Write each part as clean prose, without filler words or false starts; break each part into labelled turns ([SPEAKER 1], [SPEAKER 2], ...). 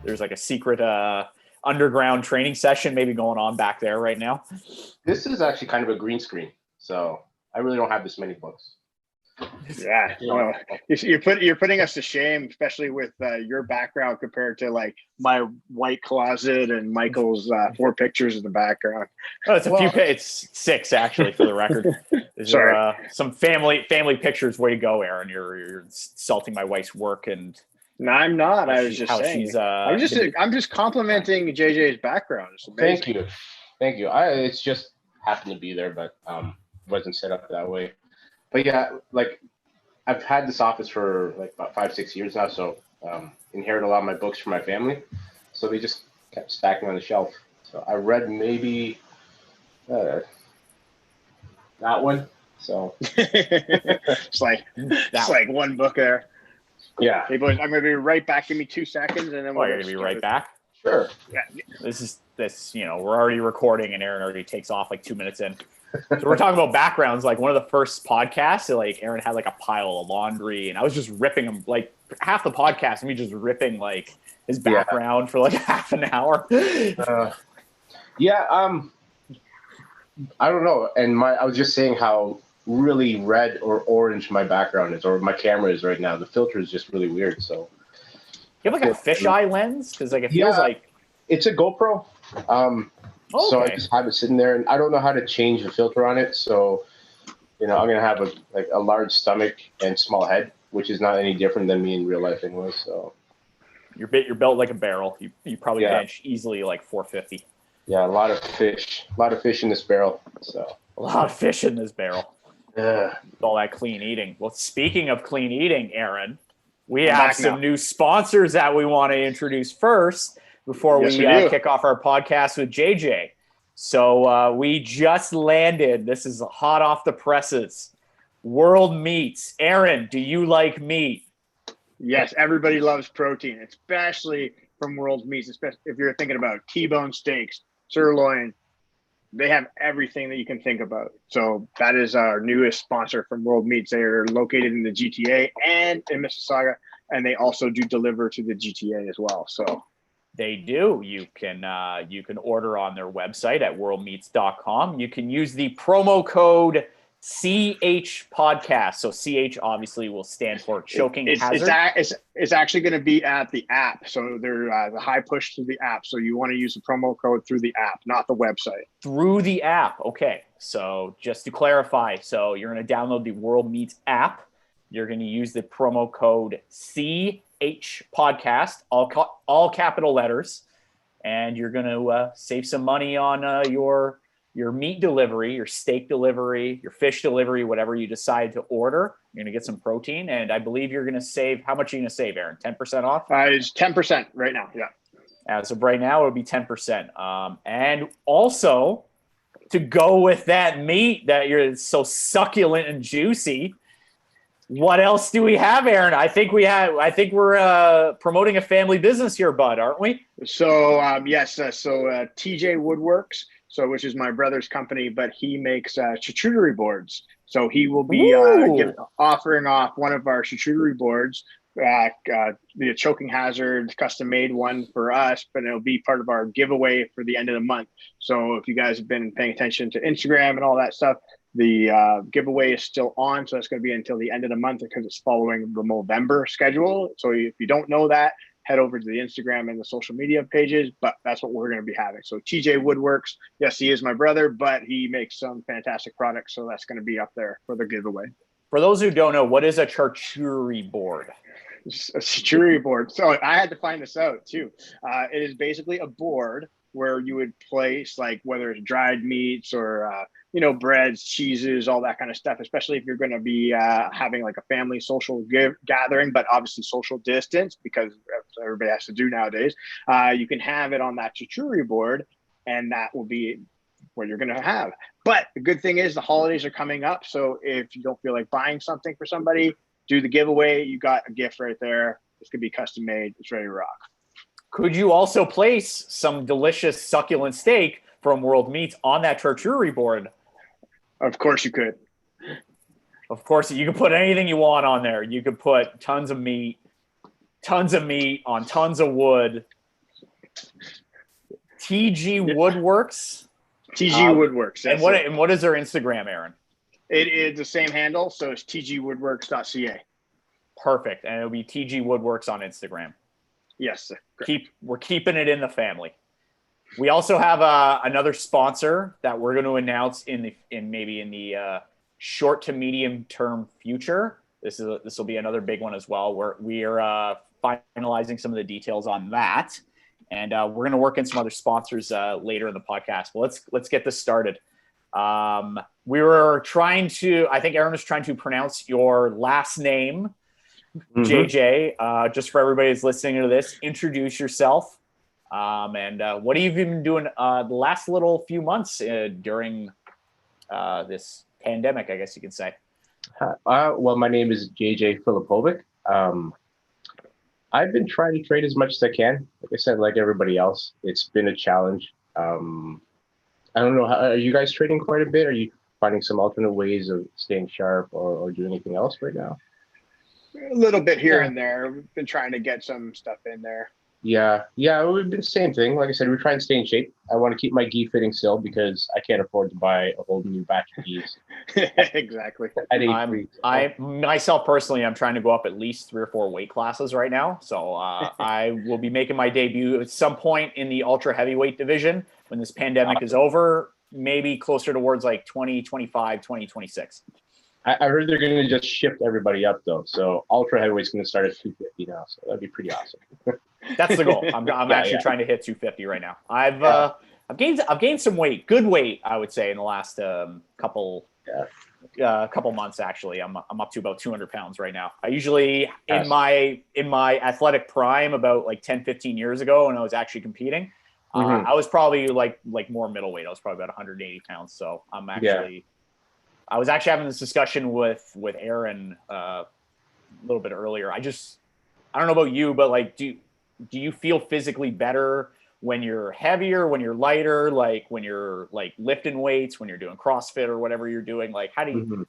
[SPEAKER 1] there's like a secret underground training session maybe going on back there right now?
[SPEAKER 2] This is actually kind of a green screen, so I really don't have this many books.
[SPEAKER 3] Yeah, well, you're putting us to shame, especially with your background compared to like my white closet and Michael's 4 pictures in the background.
[SPEAKER 1] Oh, it's 6 actually, for the record. Is there some family pictures? Way to go, Aaron! You're insulting my wife's work, and
[SPEAKER 3] no, I'm not. I was just saying. I'm just complimenting JJ's background. It's amazing.
[SPEAKER 2] Thank you. It's just happened to be there, but wasn't set up that way. But yeah, like I've had this office for like about 5-6 years now, so inherited a lot of my books from my family, so they just kept stacking on the shelf. So I read maybe that one. So
[SPEAKER 3] it's like one book there.
[SPEAKER 2] Yeah.
[SPEAKER 3] Hey boys, I'm gonna be right back. Give me 2 seconds, and then
[SPEAKER 1] you're gonna be right back.
[SPEAKER 2] Sure.
[SPEAKER 3] Yeah.
[SPEAKER 1] This we're already recording, and Aaron already takes off like 2 minutes in. So we're talking about backgrounds. Like one of the first podcasts, like Aaron had like a pile of laundry, and I was just ripping him like half the podcast. Me just ripping like his background for like half an hour.
[SPEAKER 2] I don't know. And I was just saying how really red or orange my background is, or my camera is right now. The filter is just really weird. So
[SPEAKER 1] you have like a fisheye lens, because like it feels like
[SPEAKER 2] it's a GoPro. So I just have it sitting there, and I don't know how to change the filter on it. So, I'm gonna have a large stomach and small head, which is not any different than me in real life anyway. So
[SPEAKER 1] you're built like a barrel. You probably bench easily like 450.
[SPEAKER 2] Yeah, a lot of fish in this barrel. So
[SPEAKER 1] a lot of fish in this barrel.
[SPEAKER 2] Yeah,
[SPEAKER 1] all that clean eating. Well, speaking of clean eating, Aaron, we have some new sponsors that we want to introduce first, before we kick off our podcast with JJ. So we just landed. This is hot off the presses. World Meats. Aaron, do you like meat?
[SPEAKER 3] Yes, everybody loves protein, especially from World Meats. Especially if you're thinking about T-bone steaks, sirloin. They have everything that you can think about. So that is our newest sponsor from World Meats. They are located in the GTA and in Mississauga, and they also do deliver to the GTA as well. So
[SPEAKER 1] they do. You can order on their website at worldmeats.com. You can use the promo code CH podcast. So CH obviously will stand for choking hazard.
[SPEAKER 3] It's actually going to be at the app. So there's a high push to the app. So you want to use the promo code through the app, not the website.
[SPEAKER 1] Through the app. Okay. So just to clarify, so you're going to download the World Meats app. You're going to use the promo code CH podcast, all capital letters, and you're going to save some money on your meat delivery, your steak delivery, your fish delivery, whatever you decide to order. You're going to get some protein, and I believe you're going to save. How much are you going to save, Aaron? 10% off?
[SPEAKER 3] It's 10% right now. Yeah.
[SPEAKER 1] As of right now, it would be 10%. And also, to go with that meat that you're so succulent and juicy, what else do we have, Aaron? I think we're promoting a family business here, bud, aren't we?
[SPEAKER 3] So yes. So TJ Woodworks, which is my brother's company, but he makes charcuterie boards. So he will be offering off one of our charcuterie boards, the choking hazard custom made one for us, but it'll be part of our giveaway for the end of the month. So if you guys have been paying attention to Instagram and all that stuff, the giveaway is still on, so it's going to be until the end of the month because it's following the November schedule. So if you don't know that, head over to the Instagram and the social media pages, but that's what we're going to be having. So TJ Woodworks, yes, he is my brother, but he makes some fantastic products, so that's going to be up there for the giveaway.
[SPEAKER 1] For those who don't know, what is a charcuterie board?
[SPEAKER 3] A charcuterie board. So I had to find this out too. It is basically a board where you would place, like, whether it's dried meats or breads, cheeses, all that kind of stuff, especially if you're going to be having like a family social gathering, but obviously social distance because that's what everybody has to do nowadays. You can have it on that charcuterie board, and that will be what you're going to have. But the good thing is the holidays are coming up, so if you don't feel like buying something for somebody, do the giveaway. You got a gift right there. This could be custom made. It's ready to rock.
[SPEAKER 1] Could you also place some delicious succulent steak from World Meats on that charcuterie board?
[SPEAKER 3] Of course you could.
[SPEAKER 1] Of course, you can put anything you want on there. You could put tons of meat on tons of wood, TG Woodworks.
[SPEAKER 3] TG Woodworks.
[SPEAKER 1] And what is their Instagram, Aaron?
[SPEAKER 3] It is the same handle, so it's tgwoodworks.ca.
[SPEAKER 1] Perfect, and it'll be TG Woodworks on Instagram.
[SPEAKER 3] Yes.
[SPEAKER 1] We're keeping it in the family. We also have another sponsor that we're going to announce in the short to medium term future. This will be another big one as well. We are finalizing some of the details on that, and we're going to work in some other sponsors later in the podcast. But let's get this started. We were trying to. I think Aaron was trying to pronounce your last name, JJ. Just for everybody who's listening to this, introduce yourself. And what have you been doing the last little few months during this pandemic, I guess you could say?
[SPEAKER 2] Well, my name is JJ Filipovic. I've been trying to trade as much as I can. Like I said, like everybody else, it's been a challenge. I don't know. Are you guys trading quite a bit? Are you finding some alternate ways of staying sharp or doing anything else right now?
[SPEAKER 3] A little bit here and there. We've been trying to get some stuff in there.
[SPEAKER 2] Yeah, we've been the same thing. Like I said, we're trying to stay in shape. I want to keep my gi fitting still because I can't afford to buy a whole new batch of gis.
[SPEAKER 3] Exactly.
[SPEAKER 1] I myself personally, I'm trying to go up at least 3 or 4 weight classes right now. So I will be making my debut at some point in the ultra heavyweight division when this pandemic is over, maybe closer towards like 2025, 2026.
[SPEAKER 2] I heard they're going to just shift everybody up though. So ultra heavyweight's going to start at 250 now. So that'd be pretty awesome.
[SPEAKER 1] That's the goal. I'm actually trying to hit 250 right now. I've gained some weight, good weight, I would say, in the last couple months. Actually, I'm up to about 200 pounds right now. I usually in my athletic prime about like 10, 15 years ago when I was actually competing, I was probably like more middleweight. I was probably about 180 pounds. So I'm actually. I was actually having this discussion with Aaron a little bit earlier. I don't know about you, but like, do you feel physically better when you're heavier, when you're lighter, like when you're like lifting weights, when you're doing CrossFit or whatever you're doing? Like, how do you?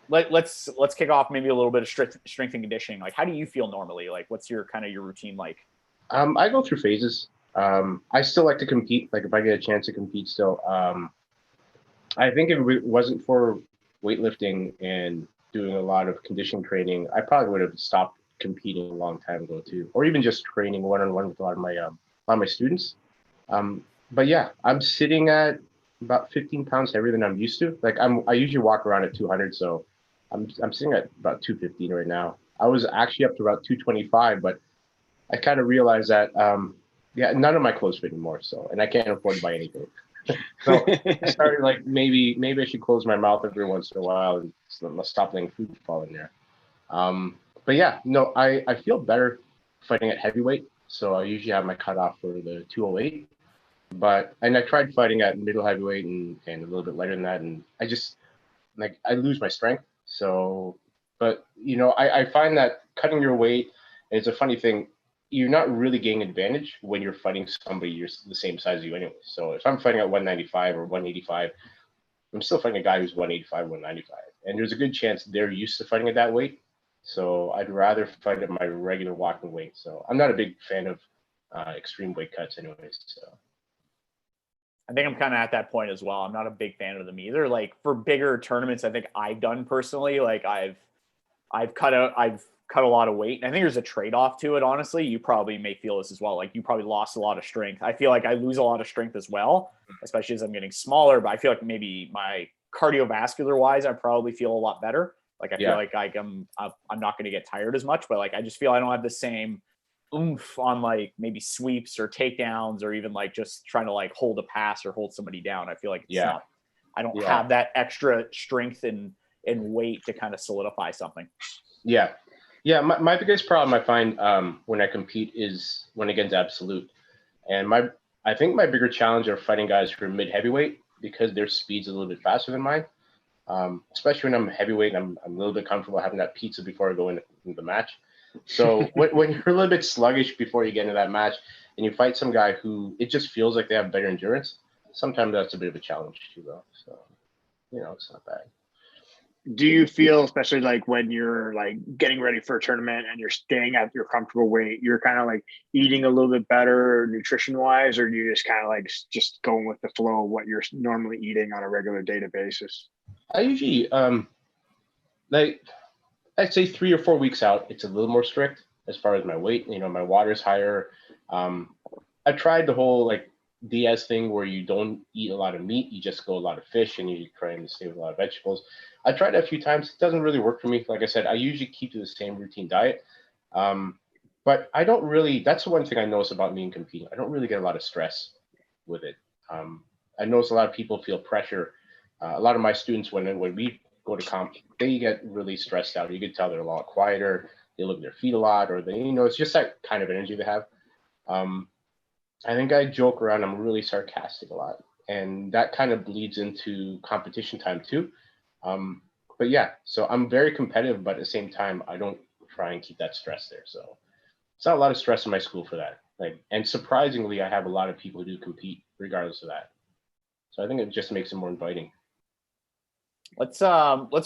[SPEAKER 1] Let's kick off maybe a little bit of strength and conditioning. Like, how do you feel normally? Like, what's your routine like?
[SPEAKER 2] I go through phases. I still like to compete. Like, if I get a chance to compete, still. I think if it wasn't for weightlifting and doing a lot of conditioning training, I probably would have stopped competing a long time ago too, or even just training one-on-one with a lot of my students. But yeah, I'm sitting at about 15 pounds heavier than I'm used to. Like I usually walk around at 200, so I'm sitting at about 215 right now. I was actually up to about 225, but I kind of realized that none of my clothes fit anymore. So, and I can't afford to buy anything. So I started like maybe I should close my mouth every once in a while and stop letting food fall in there. But yeah, no, I feel better fighting at heavyweight. So I usually have my cutoff for the 208. And I tried fighting at middle heavyweight and a little bit lighter than that, and I lose my strength. So, but I find that cutting your weight, and it's a funny thing. You're not really gaining advantage when you're fighting somebody the same size as you anyway. So if I'm fighting at 195 or 185, I'm still fighting a guy who's 185, 195. And there's a good chance they're used to fighting at that weight. So I'd rather fight at my regular walking weight. So I'm not a big fan of extreme weight cuts anyways. So
[SPEAKER 1] I think I'm kind of at that point as well. I'm not a big fan of them either. Like for bigger tournaments, I think I've done personally, like I've cut a lot of weight. And I think there's a trade-off to it, honestly. You probably may feel this as well. Like you probably lost a lot of strength. I feel like I lose a lot of strength as well, especially as I'm getting smaller. But I feel like maybe my cardiovascular wise, I probably feel a lot better. Like I feel like I'm not going to get tired as much, but like I just feel I don't have the same oomph on like maybe sweeps or takedowns or even like just trying to like hold a pass or hold somebody down. I feel like I don't have that extra strength and weight to kind of solidify something.
[SPEAKER 2] Yeah, my biggest problem I find when I compete is when it gets absolute. And I think my bigger challenge are fighting guys who are mid-heavyweight because their speed's a little bit faster than mine. Especially when I'm heavyweight and I'm a little bit comfortable having that pizza before I go into the match. So when you're a little bit sluggish before you get into that match and you fight some guy who it just feels like they have better endurance, sometimes that's a bit of a challenge too, though. So, it's not bad.
[SPEAKER 3] Do you feel, especially like when you're like getting ready for a tournament and you're staying at your comfortable weight, you're kind of like eating a little bit better nutrition wise, or do you just kind of like just going with the flow of what you're normally eating on a regular day to basis?
[SPEAKER 2] I usually like I'd say 3 or 4 weeks out, it's a little more strict as far as my weight. You know, my water's higher. I tried the whole like Diaz thing where you don't eat a lot of meat, you just go a lot of fish, and you try and stay with a lot of vegetables. I tried that a few times. It doesn't really work for me. Like I said, I usually keep to the same routine diet. But I don't really, that's the one thing I notice about me and competing. I don't really get a lot of stress with it. I notice a lot of people feel pressure. A lot of my students, when we go to comp, they get really stressed out. You can tell they're a lot quieter. They look at their feet a lot, or they, it's just that kind of energy they have. I think I joke around. I'm really sarcastic a lot, and that kind of bleeds into competition time too. But yeah, so I'm very competitive, but at the same time, I don't try and keep that stress there. So it's not a lot of stress in my school for that. Like, and surprisingly, I have a lot of people who do compete regardless of that. So I think it just makes it more inviting.
[SPEAKER 1] Let's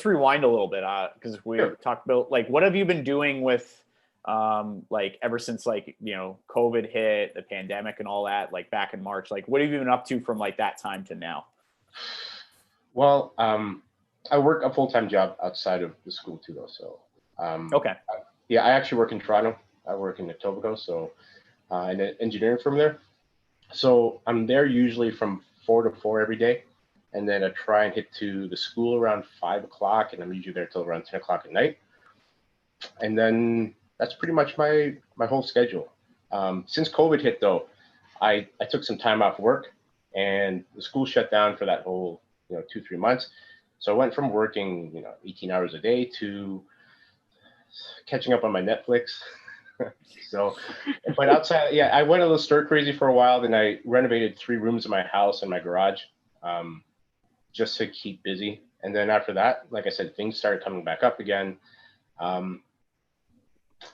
[SPEAKER 1] rewind a little bit because we talked about like what have you been doing with like ever since like COVID hit, the pandemic and all that, like back in March, like what have you been up to from like that time to now?
[SPEAKER 2] Well, I work a full-time job outside of the school too though, so
[SPEAKER 1] okay.
[SPEAKER 2] I actually work in Toronto. I work in Etobicoke, so in an engineering firm there. So I'm there usually from 4 to 4 every day. And then I try and hit to the school around 5 o'clock, and I'm usually there till around 10 o'clock at night. And then that's pretty much my whole schedule. Since COVID hit, though, I took some time off work, and the school shut down for that whole 2-3 months. So I went from working 18 hours a day to catching up on my Netflix. So, but outside, I went a little stir crazy for a while. Then I renovated 3 rooms in my house and my garage. Just to keep busy. And then after that, like I said, things started coming back up again.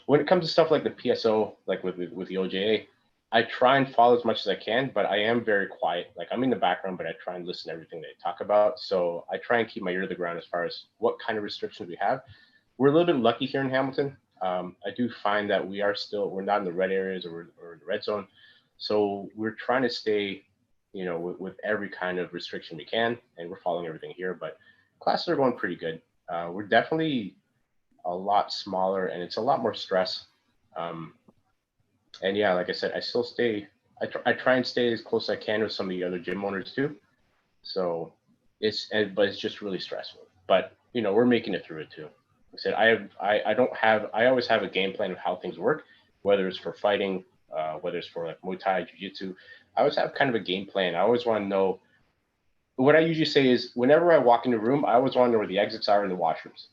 [SPEAKER 2] When it comes to stuff like the PSO, like with the OJA, I try and follow as much as I can, but I am very quiet. Like I'm in the background, but I try and listen to everything they talk about. So I try and keep my ear to the ground as far as what kind of restrictions we have. We're a little bit lucky here in Hamilton. I do find that we're not in the red areas or in the red zone. So we're trying to stay with every kind of restriction we can, and we're following everything here, but classes are going pretty good. We're definitely a lot smaller and it's a lot more stress. And yeah, like I said, I still I try and stay as close as I can with some of the other gym owners too. So but it's just really stressful, but we're making it through it too. Like I said, I always have a game plan of how things work, whether it's for fighting, whether it's for like Muay Thai, Jiu-Jitsu. I always have kind of a game plan. I always want to know. What I usually say is whenever I walk into a room, I always want to know where the exits are in the washrooms,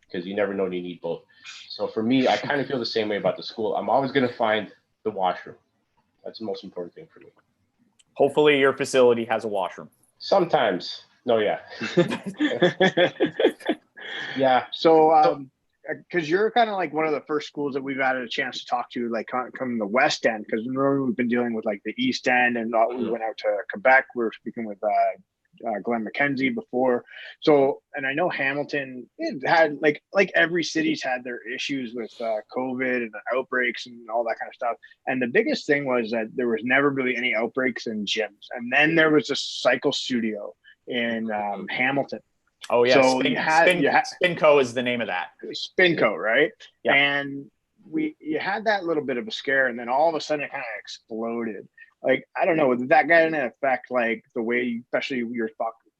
[SPEAKER 2] because you never know when you need both. So for me, I kind of feel the same way about the school. I'm always going to find the washroom. That's the most important thing for me.
[SPEAKER 1] Hopefully your facility has a washroom.
[SPEAKER 2] Sometimes. No, yeah. Yeah.
[SPEAKER 3] So, because you're kind of like one of the first schools that we've had a chance to talk to, like from the West End, because remember we've been dealing with like the East End, and we went out to Quebec. We were speaking with Glenn McKenzie before. So, and I know Hamilton had like every city's had their issues with COVID and the outbreaks and all that kind of stuff. And the biggest thing was that there was never really any outbreaks in gyms. And then there was a cycle studio in Hamilton.
[SPEAKER 1] Oh yeah, so Spinco is the name of that.
[SPEAKER 3] Spinco, right?
[SPEAKER 1] Yeah.
[SPEAKER 3] And you had that little bit of a scare, and then all of a sudden it kind of exploded. Like, I don't know, did that guy affect like the way, especially you're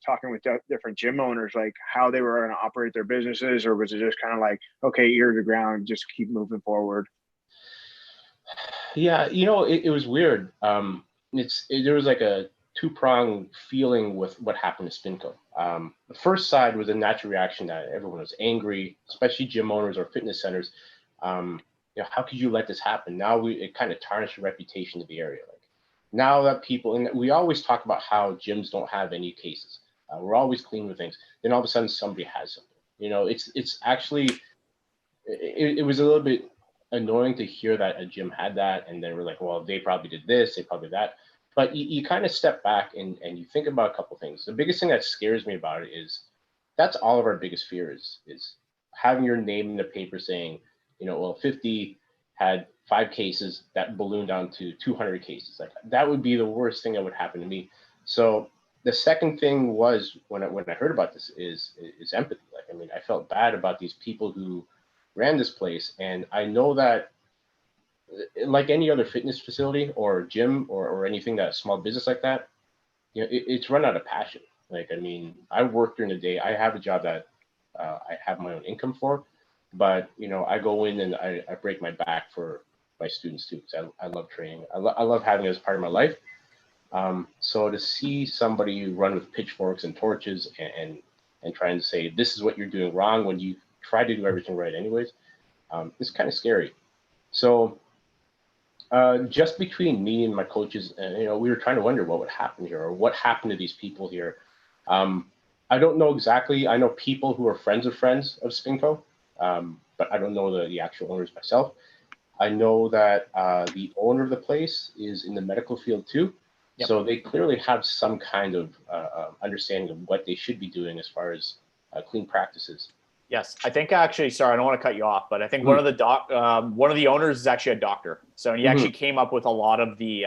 [SPEAKER 3] talking with different gym owners, like how they were going to operate their businesses, or was it just kind of like, okay, ear to the ground, just keep moving forward?
[SPEAKER 2] Yeah, it was weird. There was like a 2-pronged feeling with what happened to Spinco. The first side was a natural reaction that everyone was angry, especially gym owners or fitness centers. How could you let this happen? Now it kind of tarnished the reputation of the area. Like now that people, and we always talk about how gyms don't have any cases. We're always clean with things. Then all of a sudden somebody has something. It's actually, it was a little bit annoying to hear that a gym had that, and then we're like, well, they probably did this, they probably did that. But you kind of step back and you think about a couple things. The biggest thing that scares me about it is that's all of our biggest fear is having your name in the paper saying, well, 50 had 5 cases that ballooned down to 200 cases. Like that would be the worst thing that would happen to me. So the second thing was when I heard about this is empathy. Like, I mean, I felt bad about these people who ran this place. And I know that like any other fitness facility or gym or anything that small business like that, it's run out of passion. Like, I mean, I work during the day. I have a job that I have my own income for, but I go in and I break my back for my students too, because I love training. I love having it as part of my life. So to see somebody run with pitchforks and torches and trying to say this is what you're doing wrong when you try to do everything right anyways, it's kind of scary. So just between me and my coaches, we were trying to wonder what would happen here or what happened to these people here. I don't know exactly. I know people who are friends of Spinco, but I don't know the actual owners myself. I know that the owner of the place is in the medical field too. Yep. So they clearly have some kind of understanding of what they should be doing as far as clean practices.
[SPEAKER 1] Yes, I think actually, sorry, I don't want to cut you off, but I think one of the owners is actually a doctor. So he actually came up with a lot of the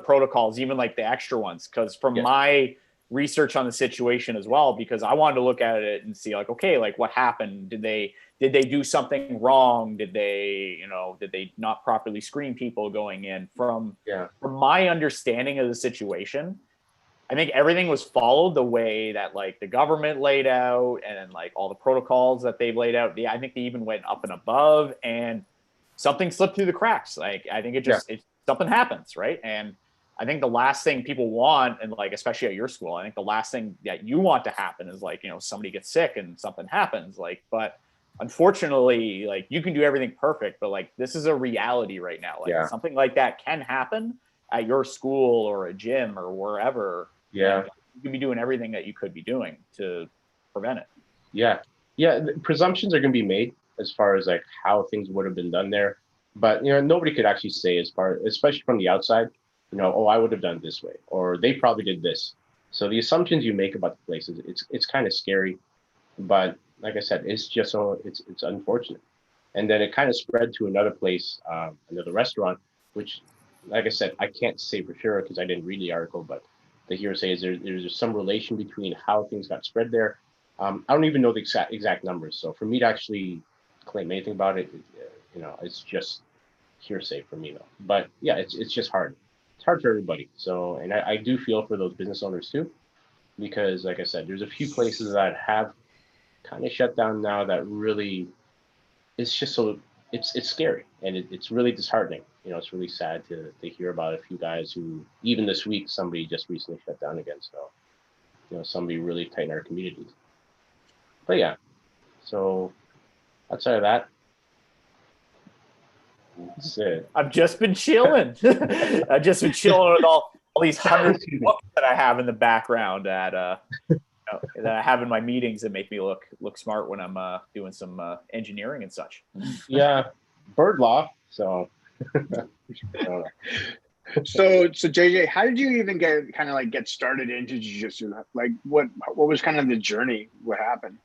[SPEAKER 1] protocols, even like the extra ones. Because from my research on the situation as well, because I wanted to look at it and see like, okay, like what happened? Did they do something wrong? Did they not properly screen people going in? From my understanding of the situation, I think everything was followed the way that like the government laid out and like all the protocols that they've laid out. I think they even went up and above, and something slipped through the cracks. Like I think something happens, right? And I think the last thing people want, and like especially at your school, I think the last thing that you want to happen is like somebody gets sick and something happens. Like, but unfortunately, like you can do everything perfect, but like this is a reality right now. Like something like that can happen at your school or a gym or wherever.
[SPEAKER 2] Yeah.
[SPEAKER 1] You could be doing everything that you could be doing to prevent it.
[SPEAKER 2] Yeah. Presumptions are going to be made as far as like how things would have been done there. But, nobody could actually say especially from the outside, I would have done it this way, or they probably did this. So the assumptions you make about the places, it's kind of scary. But like I said, it's just it's unfortunate. And then it kind of spread to another place, another restaurant, which, like I said, I can't say for sure because I didn't read the article, but the hearsay is there's some relation between how things got spread there. I don't even know the exact numbers. So for me to actually claim anything about it, it's just hearsay for me though. But yeah, it's just hard. It's hard for everybody. So, and I do feel for those business owners too, because like I said, there's a few places that have kind of shut down now that really, it's just it's scary and it's really disheartening. It's really sad to hear about a few guys who, even this week, somebody just recently shut down again. So, somebody really tightened our communities. But yeah, so outside of that, that's it.
[SPEAKER 1] I've just been chilling. I've just been chilling with all these hundreds of books that I have in the background that I have in my meetings that make me look smart when I'm doing some engineering and such.
[SPEAKER 3] Yeah,
[SPEAKER 2] bird law. So.
[SPEAKER 3] So JJ, how did you even get started into jiu-jitsu? Like what was kind of the journey? What happened?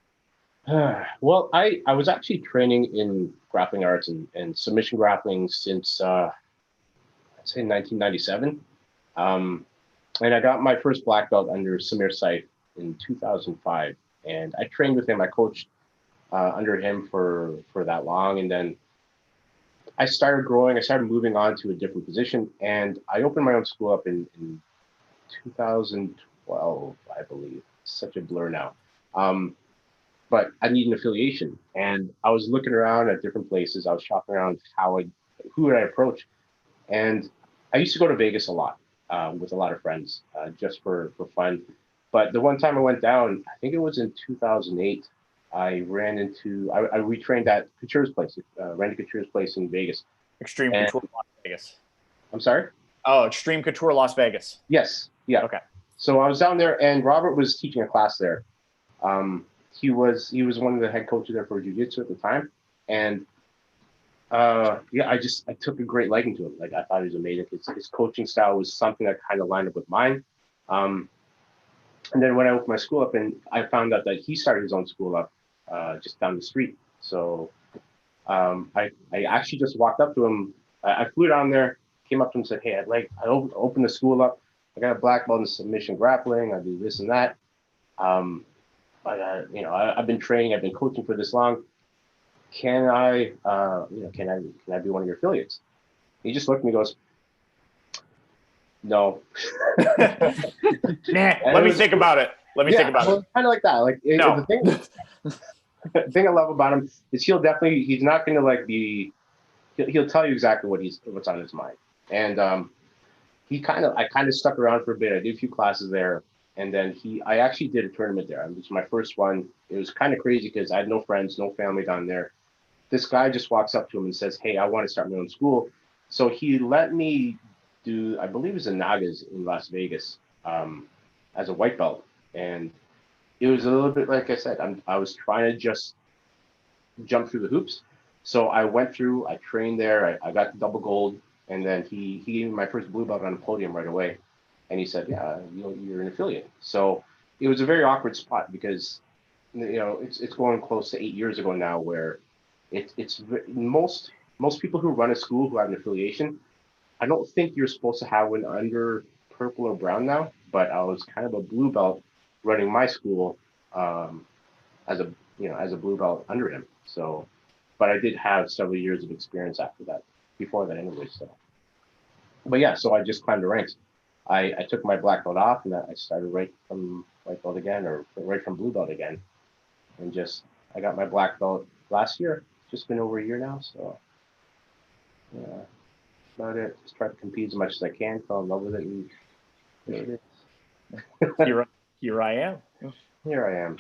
[SPEAKER 2] Well, I was actually training in grappling arts and submission grappling since I'd say 1997. And I got my first black belt under Samir Saif in 2005. And I trained with him. I coached under him for that long. And then I started growing. I started moving on to a different position. And I opened my own school up in 2012, I believe. It's such a blur now. But I need an affiliation. And I was looking around at different places. I was shopping around who would I approach? And I used to go to Vegas a lot with a lot of friends just for fun. But the one time I went down, I think it was in 2008, I retrained at Couture's place, Randy Couture's place in Vegas.
[SPEAKER 1] Extreme Couture Las Vegas.
[SPEAKER 2] I'm sorry?
[SPEAKER 1] Oh, Extreme Couture Las Vegas.
[SPEAKER 2] Yes. Yeah.
[SPEAKER 1] Okay.
[SPEAKER 2] So I was down there and Robert was teaching a class there. He was one of the head coaches there for jiu-jitsu at the time. And I took a great liking to him. Like I thought he was amazing. His coaching style was something that kind of lined up with mine. And then when I opened my school up, and I found out that he started his own school up just down the street. So I actually just walked up to him. I flew down there, came up to him and said, "Hey, I opened the school up. I got a black belt in submission grappling. I do this and that. But I've been training. I've been coaching for this long. Can I, can I be one of your affiliates?" He just looked at me and goes, "No."
[SPEAKER 1] Nah, let me think about it. Let me think about it.
[SPEAKER 2] Kind of like that. Like
[SPEAKER 1] No.
[SPEAKER 2] the thing I love about him is he's not going to like he'll tell you exactly what's on his mind. And I kind of stuck around for a bit. I did a few classes there, and then I actually did a tournament there. It was my first one. It was kind of crazy because I had no friends, no family down there. This guy just walks up to him and says, "Hey, I want to start my own school." So he let me do, I believe it was the Nagas in Las Vegas, as a white belt. And it was a little bit, like I said, I was trying to just jump through the hoops. So I went through, I trained there, I got double gold, and then he gave me my first blue belt on the podium right away. And he said, "Yeah, you're an affiliate." So it was a very awkward spot because, it's going close to 8 years ago now, where it's most people who run a school who have an affiliation, I don't think you're supposed to have one under purple or brown now, but I was kind of a blue belt running my school as a blue belt under him. So, but I did have several years of experience before that anyway. So, but yeah, so I just climbed the ranks. I took my black belt off and I started right from white belt again, or right from blue belt again, and I got my black belt last year. It's just been over a year now, so yeah, about it. Just try to compete as much as I can, fall in love with it, and it is.
[SPEAKER 1] Here I am.
[SPEAKER 2] Here I am.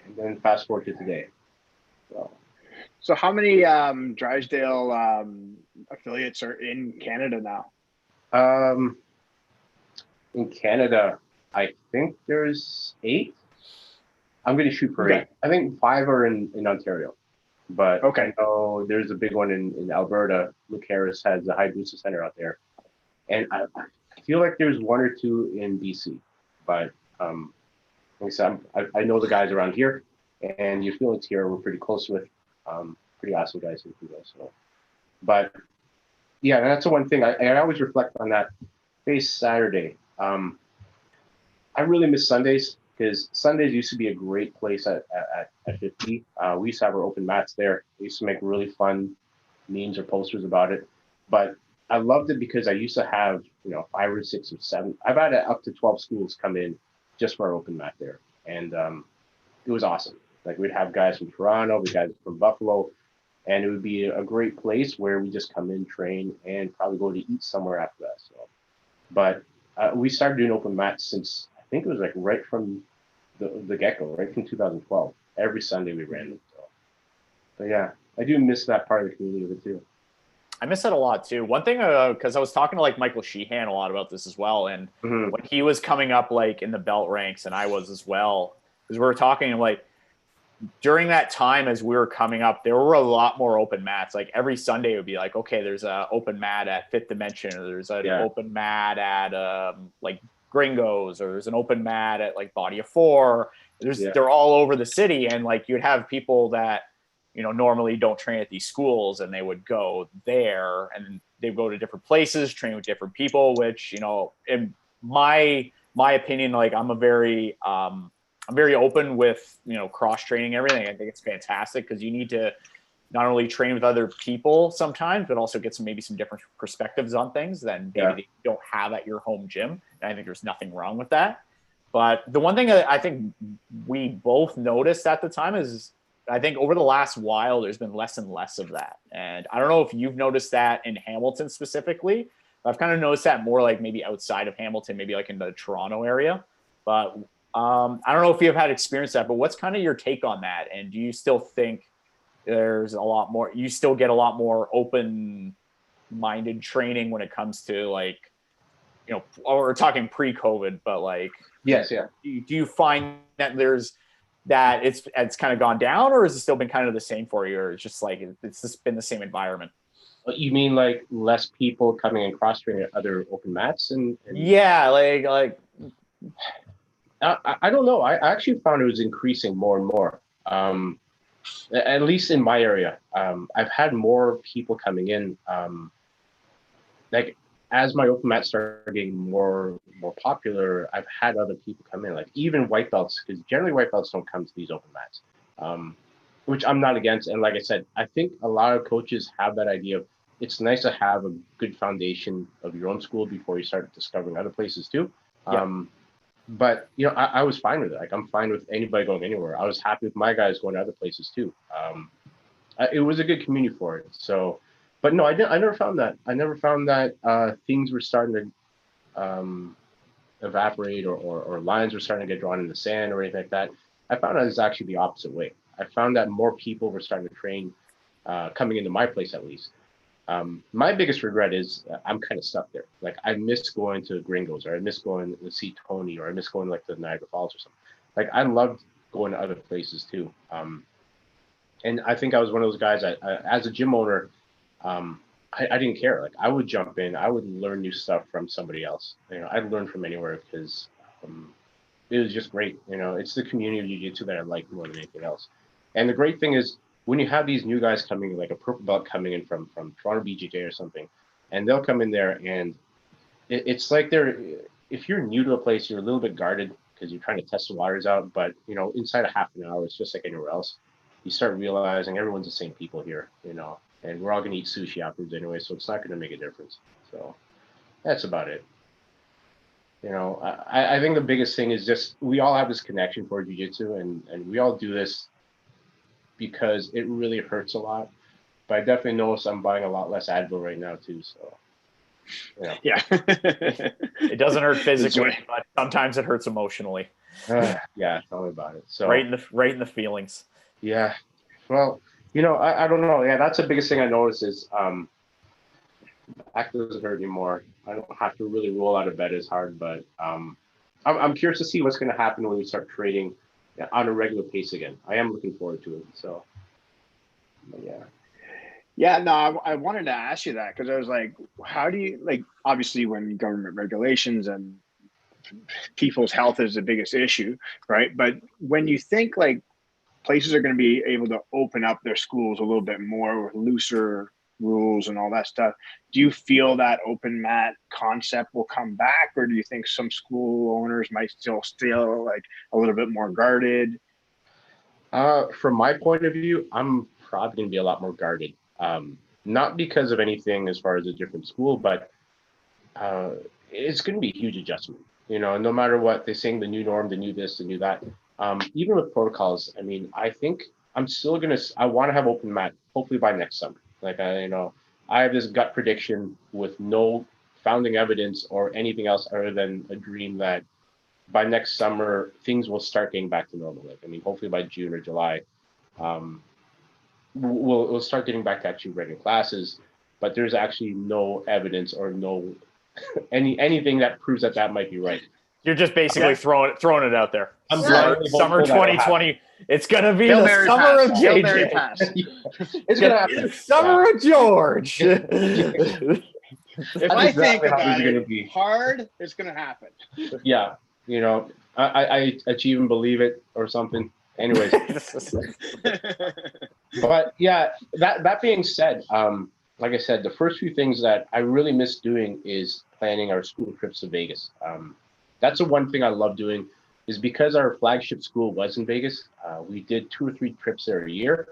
[SPEAKER 2] And then fast forward to today.
[SPEAKER 3] So how many Drysdale affiliates are in Canada now?
[SPEAKER 2] In Canada, I think there's 8. I'm going to shoot for 8. I think 5 are in Ontario. But I know there's a big one in Alberta. Luke Harris has a Hayabusa Center out there. And I feel like there's 1 or 2 in BC. But like I said, I know the guys around here. And your affiliates here we're pretty close with. Pretty awesome guys. So, but yeah, that's the one thing. I always reflect on that face Saturday. I really miss Sundays because Sundays used to be a great place at 50. We used to have our open mats there. We used to make really fun memes or posters about it. But I loved it because I used to have 5 or 6 or 7. I've had up to 12 schools come in just for our open mat there, and it was awesome. Like we'd have guys from Toronto, we'd guys from Buffalo, and it would be a great place where we just come in, train, and probably go to eat somewhere after that. So, but we started doing open mats since I think it was like right from the get-go, right from 2012. Every Sunday we ran them. So, but yeah, I do miss that part of the community of it too.
[SPEAKER 1] I miss it a lot too. One thing, because I was talking to like Michael Sheehan a lot about this as well, and when he was coming up like in the belt ranks, and I was as well, because we were talking like during that time as we were coming up, there were a lot more open mats. Like every Sunday it would be like, okay, there's an open mat at Fifth Dimension, or there's an open mat at like Gringos, or there's an open mat at like Body of Four. They're all over the city, and like you'd have people that normally don't train at these schools, and they would go there, and they go to different places, train with different people. Which in my opinion, like I'm very open with cross training everything. I think it's fantastic because you need to not only train with other people sometimes, but also get maybe some different perspectives on things than maybe they don't have at your home gym. And I think there's nothing wrong with that. But the one thing that I think we both noticed at the time is I think over the last while, there's been less and less of that. And I don't know if you've noticed that in Hamilton specifically. I've kind of noticed that more like maybe outside of Hamilton, maybe like in the Toronto area. But I don't know if you've had experience that, but what's kind of your take on that? And do you still think there's a lot more, you still get a lot more open-minded training when it comes to like, we're talking pre-COVID, but like,
[SPEAKER 2] yes, yeah.
[SPEAKER 1] Do you find that it's kind of gone down, or has it still been kind of the same for you, or it's just like it's just been the same environment?
[SPEAKER 2] You mean like less people coming and cross training at other open mats and...
[SPEAKER 1] Yeah, like
[SPEAKER 2] I don't know. I actually found it was increasing more and more. At least in my area, I've had more people coming in. Like as my open mat started getting more popular, I've had other people come in, like even white belts, because generally white belts don't come to these open mats, which I'm not against. And like I said, I think a lot of coaches have that idea of it's nice to have a good foundation of your own school before you start discovering other places too.
[SPEAKER 1] Yeah.
[SPEAKER 2] But I was fine with it. Like I'm fine with anybody going anywhere. I was happy with my guys going to other places too. It was a good community for it. So, but no, I didn't. I never found that. I never found that things were starting to evaporate or lines were starting to get drawn in the sand or anything like that. I found that it was actually the opposite way. I found that more people were starting to train, coming into my place at least. My biggest regret is I'm kind of stuck there. Like I miss going to Gringos, or I miss going to see Tony, or I miss going like to Niagara Falls or something. Like I loved going to other places too. And I think I was one of those guys that, as a gym owner, I didn't care. Like I would jump in, I would learn new stuff from somebody else. I'd learn from anywhere because it was just great. It's the community of jiu-jitsu that I like more than anything else. And the great thing is when you have these new guys coming, like a purple belt coming in from Toronto BJJ or something, and they'll come in there and it's like if you're new to a place, you're a little bit guarded because you're trying to test the waters out. But inside a half an hour, it's just like anywhere else. You start realizing everyone's the same people here, and we're all going to eat sushi afterwards anyway, so it's not going to make a difference. So that's about it. I think the biggest thing is just we all have this connection for jiu-jitsu, and we all do this because it really hurts a lot. But I definitely notice I'm buying a lot less Advil right now too. So
[SPEAKER 3] yeah,
[SPEAKER 1] it doesn't hurt physically, but sometimes it hurts emotionally.
[SPEAKER 2] Yeah, tell me about it. So
[SPEAKER 1] right in the feelings.
[SPEAKER 2] Yeah, well, I don't know. Yeah, that's the biggest thing I notice is back doesn't hurt anymore. I don't have to really roll out of bed as hard, but I'm curious to see what's going to happen when we start trading on a regular pace again. I am looking forward to it. So, yeah.
[SPEAKER 3] Yeah, no, I wanted to ask you that because I was like, how do you, like, obviously when government regulations and people's health is the biggest issue, right? But when you think like places are going to be able to open up their schools a little bit more with looser rules and all that stuff, do you feel that open mat concept will come back, or do you think some school owners might still like a little bit more guarded?
[SPEAKER 2] From my point of view, I'm probably going to be a lot more guarded. Not because of anything as far as a different school, but it's going to be a huge adjustment. No matter what they're saying, the new norm, the new this, the new that. Even with protocols, I mean, I think I'm still I want to have open mat hopefully by next summer. Like I have this gut prediction with no founding evidence or anything else other than a dream that by next summer things will start getting back to normal. Like I mean, hopefully by June or July, we'll start getting back to actually regular classes. But there's actually no evidence or no anything that proves that might be right.
[SPEAKER 1] You're just basically throwing it out there.
[SPEAKER 2] I'm
[SPEAKER 1] summer 2020. It's gonna be
[SPEAKER 3] Hail
[SPEAKER 1] the
[SPEAKER 3] Mary
[SPEAKER 1] summer
[SPEAKER 3] pass.
[SPEAKER 1] of
[SPEAKER 3] Hail
[SPEAKER 1] JJ.
[SPEAKER 3] Mary pass.
[SPEAKER 2] It's gonna happen.
[SPEAKER 1] Summer of George.
[SPEAKER 3] If I think about it hard, it's gonna happen.
[SPEAKER 2] Yeah, I achieve and believe it or something. Anyways, but yeah, that being said, like I said, the first few things that I really miss doing is planning our school trips to Vegas. That's the one thing I love doing, is because our flagship school was in Vegas. We did 2 or 3 trips there a year.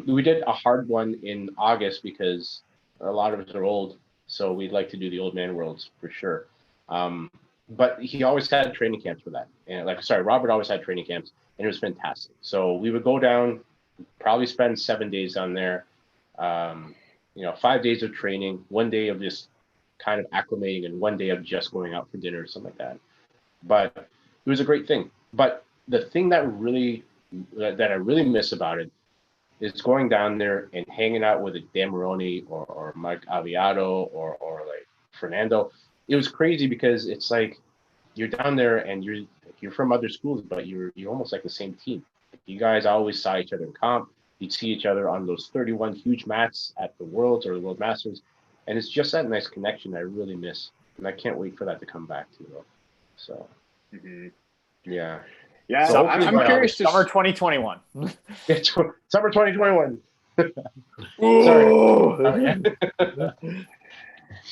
[SPEAKER 2] We did a hard one in August because a lot of us are old, so we'd like to do the old man worlds for sure. But he always had training camps for that. And Robert always had training camps, and it was fantastic. So we would go down, probably spend 7 days down there. 5 days of training, 1 day of just kind of acclimating, and 1 day of just going out for dinner or something like that. But it was a great thing. But the thing that I really miss about it is going down there and hanging out with a Dan Moroni or Mike Aviato or like Fernando. It was crazy because it's like you're down there and you're from other schools, but you're almost like the same team. You guys always saw each other in comp. You'd see each other on those 31 huge mats at the Worlds or the World Masters. And it's just that nice connection I really miss. And I can't wait for that to come back too, though. So.
[SPEAKER 3] Mm-hmm.
[SPEAKER 2] Yeah.
[SPEAKER 3] Yeah,
[SPEAKER 1] So
[SPEAKER 3] I'm curious to
[SPEAKER 1] summer 2021.
[SPEAKER 2] Summer 2021. Sorry.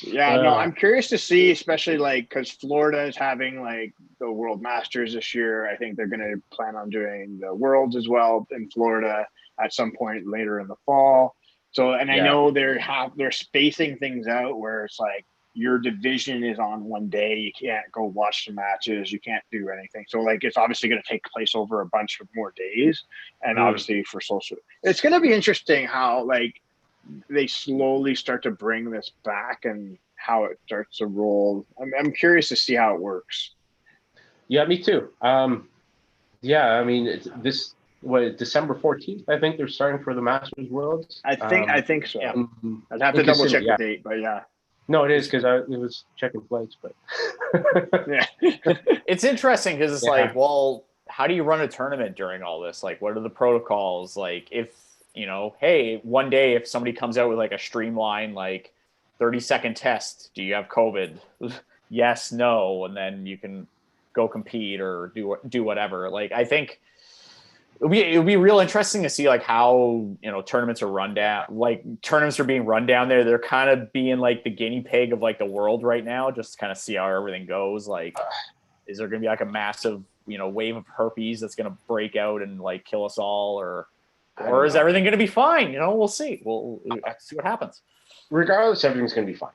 [SPEAKER 3] Yeah, no, I'm curious to see, especially like because Florida is having like the World Masters this year. I think they're going to plan on doing the Worlds as well in Florida at some point later in the fall. So, and I know they're spacing things out where it's like your division is on one day. You can't go watch the matches. You can't do anything. So, like, it's obviously going to take place over a bunch of more days, and obviously for social, it's going to be interesting how like they slowly start to bring this back and how it starts to roll. I'm curious to see how it works.
[SPEAKER 2] Yeah, me too. Yeah, I mean, December 14th, I think they're starting for the Masters Worlds.
[SPEAKER 3] I think so.
[SPEAKER 1] Yeah.
[SPEAKER 3] I'd have to double check the date, but yeah.
[SPEAKER 2] No, it is because it was checking flights, but
[SPEAKER 3] yeah.
[SPEAKER 1] It's interesting because it's like, well, how do you run a tournament during all this? Like, what are the protocols? Like, if hey, one day if somebody comes out with like a streamlined like 30-second test, do you have COVID? Yes, no, and then you can go compete or do whatever. Like, I think it would be real interesting to see like how tournaments are run down. Like tournaments are being run down there. They're kind of being like the guinea pig of like the world right now, just to kind of see how everything goes. Like, is there going to be like a massive wave of herpes that's going to break out and like kill us all, or is everything going to be fine? We'll see. We'll see what happens.
[SPEAKER 2] Regardless, everything's going to be fine.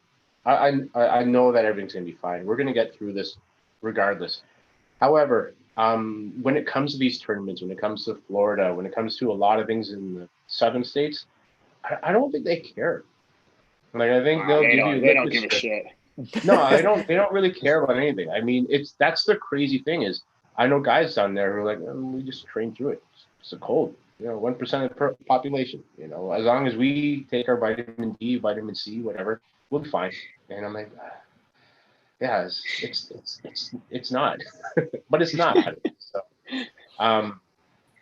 [SPEAKER 2] I know that everything's going to be fine. We're going to get through this regardless. However, when it comes to these tournaments, when it comes to Florida, when it comes to a lot of things in the southern states, I don't think they care. Like, I think
[SPEAKER 3] they don't give a shit.
[SPEAKER 2] No, they don't. They don't really care about anything. I mean, that's the crazy thing is I know guys down there who are like, we just train through it. It's a cold. 1% of the population. As long as we take our vitamin D, vitamin C, whatever, we'll be fine. And I'm like, yeah, it's not, but it's not. So,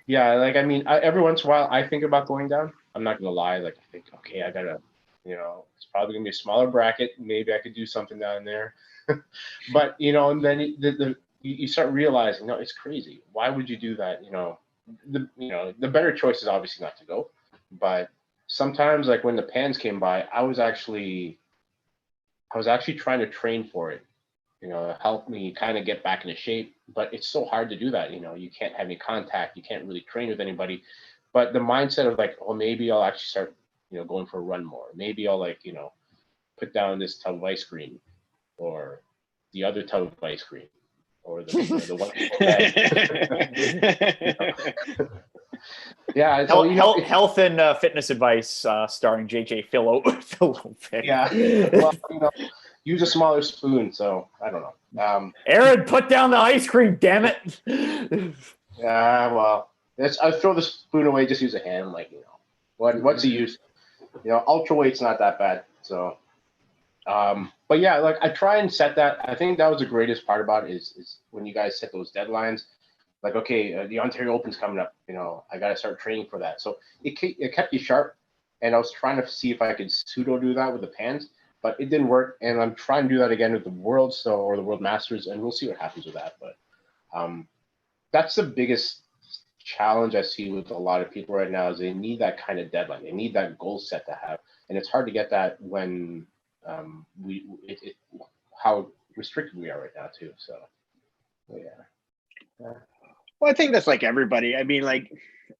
[SPEAKER 2] yeah, like I mean, every once in a while I think about going down. I'm not gonna lie. Like I think, okay, I gotta, it's probably gonna be a smaller bracket. Maybe I could do something down there. But and then you start realizing, no, it's crazy. Why would you do that? The better choice is obviously not to go. But sometimes, like when the pans came by, I was actually trying to train for it. Help me kind of get back into shape. But it's so hard to do that. You can't have any contact. You can't really train with anybody. But the mindset of like, well, maybe I'll actually start, going for a run more. Maybe I'll like, put down this tub of ice cream or the other tub of ice cream or the one. Yeah. So,
[SPEAKER 1] health and fitness advice starring JJ Filipovic.
[SPEAKER 2] Yeah. Well, use a smaller spoon. So I don't know.
[SPEAKER 1] Aaron, put down the ice cream, damn it.
[SPEAKER 2] Yeah. Well, I throw the spoon away. Just use a hand. Like, what's the use? Ultra weight's not that bad. So, but yeah, like I try and set that. I think that was the greatest part about it is when you guys set those deadlines. Like, okay, the Ontario Open's coming up. I got to start training for that. So it kept you sharp. And I was trying to see if I could pseudo do that with the pans, but it didn't work. And I'm trying to do that again with the Worlds or the World Masters, and we'll see what happens with that. But that's the biggest challenge I see with a lot of people right now is they need that kind of deadline. They need that goal set to have, and it's hard to get that when how restricted we are right now too. So yeah.
[SPEAKER 3] Well, I think that's like everybody. I mean, like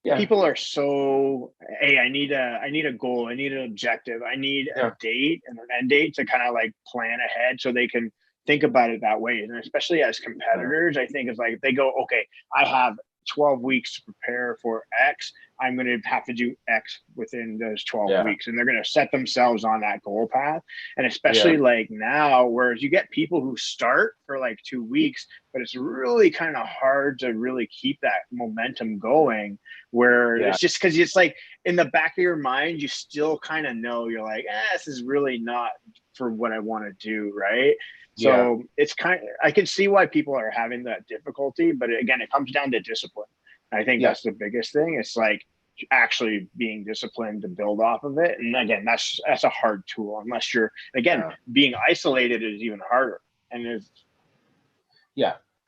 [SPEAKER 3] people are so, hey, I need a goal, I need an objective, I need a date and an end date to kind of like plan ahead so they can think about it that way. And especially as competitors, I think it's like they go, okay, I have 12 weeks to prepare for X. I'm going to have to do X within those 12 weeks. And they're going to set themselves on that goal path. And especially like now, whereas you get people who start for like 2 weeks, but it's really kind of hard to really keep that momentum going where it's just because it's like in the back of your mind, you still kind of know you're like, this is really not for what I want to do. Right. So it's I can see why people are having that difficulty, but again, it comes down to discipline. I think that's the biggest thing. It's like actually being disciplined to build off of it. And again, that's a hard tool unless you're, again, being isolated is even harder. And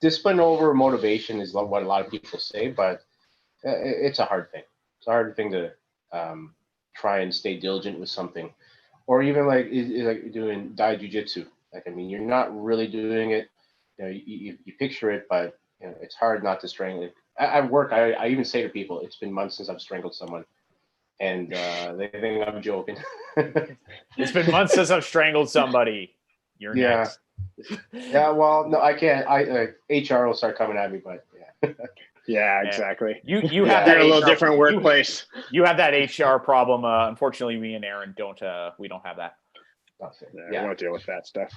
[SPEAKER 2] discipline over motivation is what a lot of people say, but it's a hard thing. It's a hard thing to try and stay diligent with something, or even like like doing Dai Jiu-Jitsu. Like, I mean, you're not really doing it. You know, you picture it, but you know, it's hard not to strangle. At work, I even say to people, it's been months since I've strangled someone, and they think I'm joking.
[SPEAKER 1] It's been months since I've strangled somebody. You're next.
[SPEAKER 2] Yeah, well, no, I can't. HR will start coming at me, but yeah.
[SPEAKER 3] Yeah, exactly.
[SPEAKER 1] You have that
[SPEAKER 3] in a little
[SPEAKER 1] HR,
[SPEAKER 3] different workplace.
[SPEAKER 1] You have that HR problem. Unfortunately, me and Aaron don't. We don't have that.
[SPEAKER 3] Yeah, I won't deal with that stuff.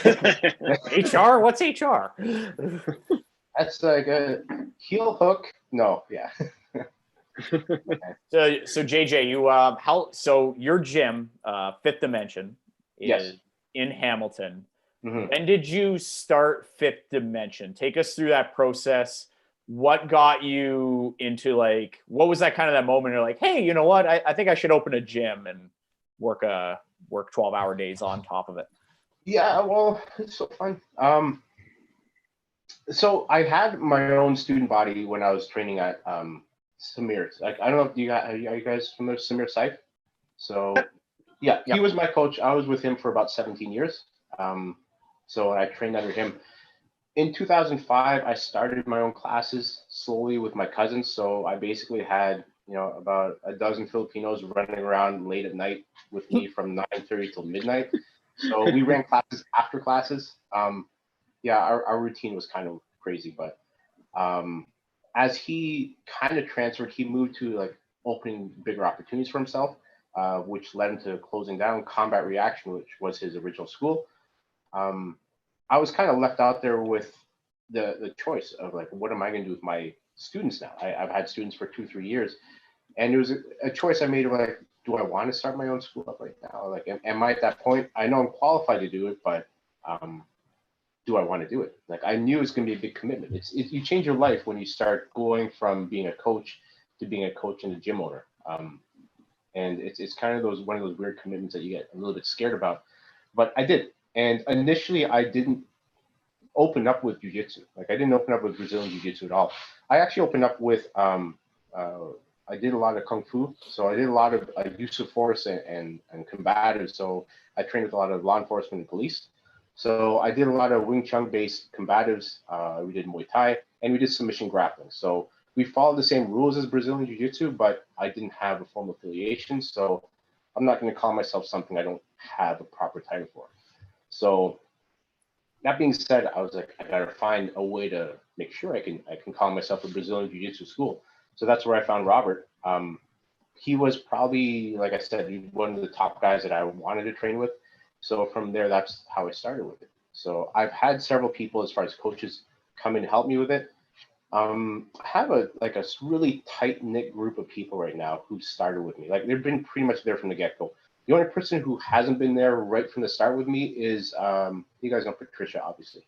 [SPEAKER 1] HR? What's HR?
[SPEAKER 2] That's like a heel hook. No, yeah.
[SPEAKER 1] So JJ, you so your gym, Fifth Dimension, is in Hamilton.
[SPEAKER 2] Mm-hmm.
[SPEAKER 1] When did you start Fifth Dimension? Take us through that process. What got you into, like, what was that kind of that moment? You're like, hey, you know what? I think I should open a gym and work 12-hour days on top of it.
[SPEAKER 2] Yeah, well, it's so fun. So I had my own student body when I was training at Samir's. Like, I don't know if are you guys familiar with Samir Saif? So yeah, he was my coach. I was with him for about 17 years. So I trained under him. In 2005, I started my own classes slowly with my cousins. So I basically had, you know, about a dozen Filipinos running around late at night with me from 9:30 till midnight. So we ran classes after classes. Yeah, our routine was kind of crazy, but as he kind of transferred, he moved to like opening bigger opportunities for himself, which led him to closing down Combat Reaction, which was his original school. I was kind of left out there with the choice of like, what am I going to do with my students now? I've had students for 2-3 years, and it was a choice I made of like, do I want to start my own school up right now? Like, am I at that point? I know I'm qualified to do it, but do I want to do it? Like, I knew it was going to be a big commitment. You change your life when you start going from being a coach to being a coach and a gym owner. And it's kind of one of those weird commitments that you get a little bit scared about, but I did. And initially, I didn't open up with jiu-jitsu. Like, I didn't open up with Brazilian jiu-jitsu at all. I actually opened up with, I did a lot of Kung Fu. So I did a lot of use of force and combative. So I trained with a lot of law enforcement and police. So I did a lot of Wing Chun-based combatives. We did Muay Thai, and we did submission grappling. So we followed the same rules as Brazilian jiu-jitsu, but I didn't have a formal affiliation. So I'm not going to call myself something I don't have a proper title for. So that being said, I was like, I gotta find a way to make sure I can call myself a Brazilian Jiu-Jitsu school. So that's where I found Robert. He was probably, like I said, one of the top guys that I wanted to train with. So from there, that's how I started with it. So I've had several people, as far as coaches, come in and help me with it. I have a really tight knit group of people right now who started with me. Like, they've been pretty much there from the get go. The only person who hasn't been there right from the start with me is, you guys know Patricia, obviously.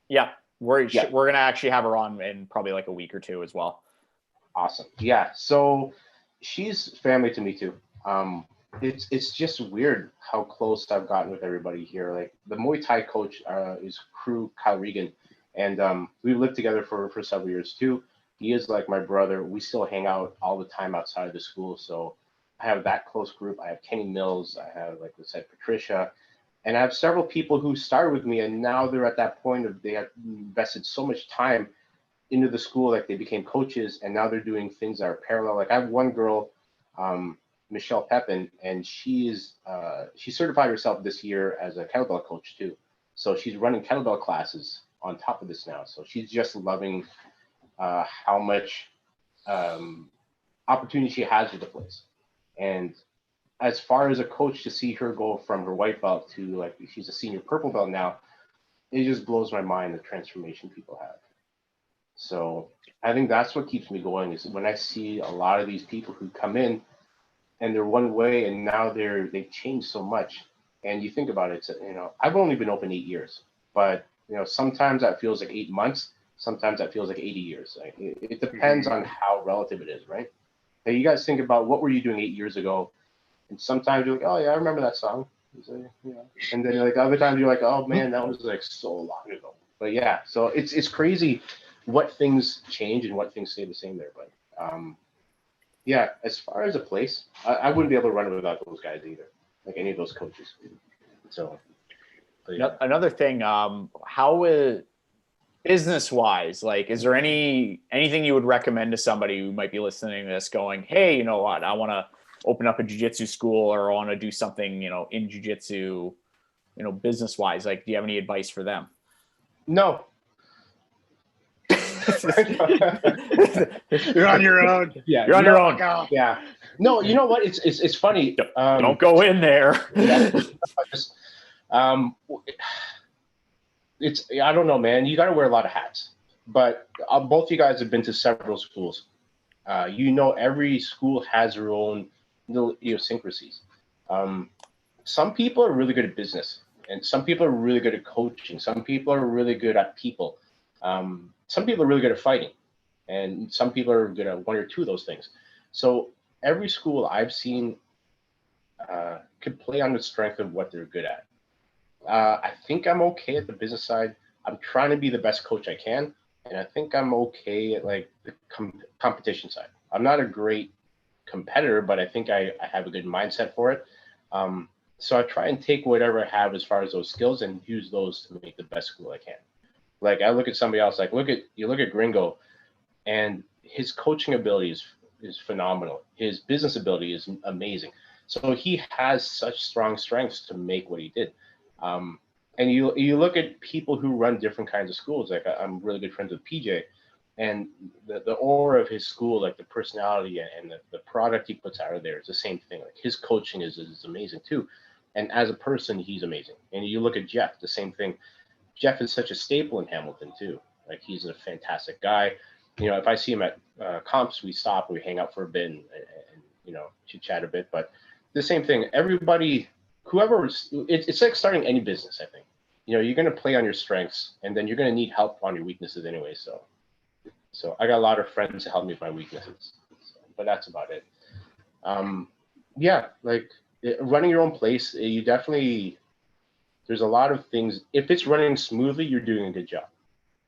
[SPEAKER 1] Yeah, we're going to actually have her on in probably like a week or two as well.
[SPEAKER 2] Awesome. Yeah, so she's family to me too. It's just weird how close I've gotten with everybody here. Like, the Muay Thai coach is Crew Kyle Regan, and we've lived together for several years too. He is like my brother. We still hang out all the time outside of the school, so I have that close group. I have Kenny Mills. I have, like I said, Patricia. And I have several people who started with me, and now they're at that point of they have invested so much time into the school, like they became coaches, and now they're doing things that are parallel. Like, I have one girl, Michelle Pepin, and she certified herself this year as a kettlebell coach too. So she's running kettlebell classes on top of this now. So she's just loving how much opportunity she has with the place. And as far as a coach, to see her go from her white belt to, like, she's a senior purple belt now, it just blows my mind, the transformation people have. So I think that's what keeps me going, is when I see a lot of these people who come in and they're one way and now they've changed so much. And you think about it, you know, I've only been open 8 years, but you know, sometimes that feels like 8 months, sometimes that feels like 80 years. Like, it depends on how relative it is, right? Now, you guys think about, what were you doing 8 years ago? And sometimes you're like, oh yeah, I remember that song. You know, and then like other times you're like, oh man, that was like so long ago. But yeah, so it's crazy what things change and what things stay the same there. But yeah, as far as a place, I wouldn't be able to run it without those guys either, like any of those coaches. So yeah.
[SPEAKER 1] Another thing, how is business wise, like, is there anything you would recommend to somebody who might be listening to this going, hey, you know what, I want to open up a jiu-jitsu school, or I want to do something, in jiu-jitsu, business wise? Like, do you have any advice for them?
[SPEAKER 2] No.
[SPEAKER 3] You're on your own.
[SPEAKER 2] Yeah,
[SPEAKER 1] you're on your own.
[SPEAKER 2] Yeah. No, you know what? It's funny.
[SPEAKER 1] Don't go in there.
[SPEAKER 2] It's I don't know, man. You got to wear a lot of hats. But both of you guys have been to several schools. Every school has their own little idiosyncrasies. Some people are really good at business, and some people are really good at coaching. Some people are really good at people. Some people are really good at fighting, and some people are good at one or two of those things. So every school I've seen could play on the strength of what they're good at. I think I'm okay at the business side. I'm trying to be the best coach I can, and I think I'm okay at like the competition side. I'm not a great competitor, but I think I have a good mindset for it. So I try and take whatever I have as far as those skills and use those to make the best school I can. Like I look at somebody else, like look at Gringo, and his coaching ability is phenomenal. His business ability is amazing. So he has such strong strengths to make what he did. And you look at people who run different kinds of schools. Like I'm really good friends with PJ, and the aura of his school, like the personality and the product he puts out there is the same thing. Like his coaching is amazing too. And as a person, he's amazing. And you look at Jeff, the same thing. Jeff is such a staple in Hamilton too. Like he's a fantastic guy. If I see him at comps, we stop, we hang out for a bit and chit chat a bit. But the same thing, everybody, it's like starting any business, I think. You're going to play on your strengths, and then you're going to need help on your weaknesses anyway. So I got a lot of friends to help me with my weaknesses, but that's about it. Yeah, like running your own place, there's a lot of things. If it's running smoothly, you're doing a good job.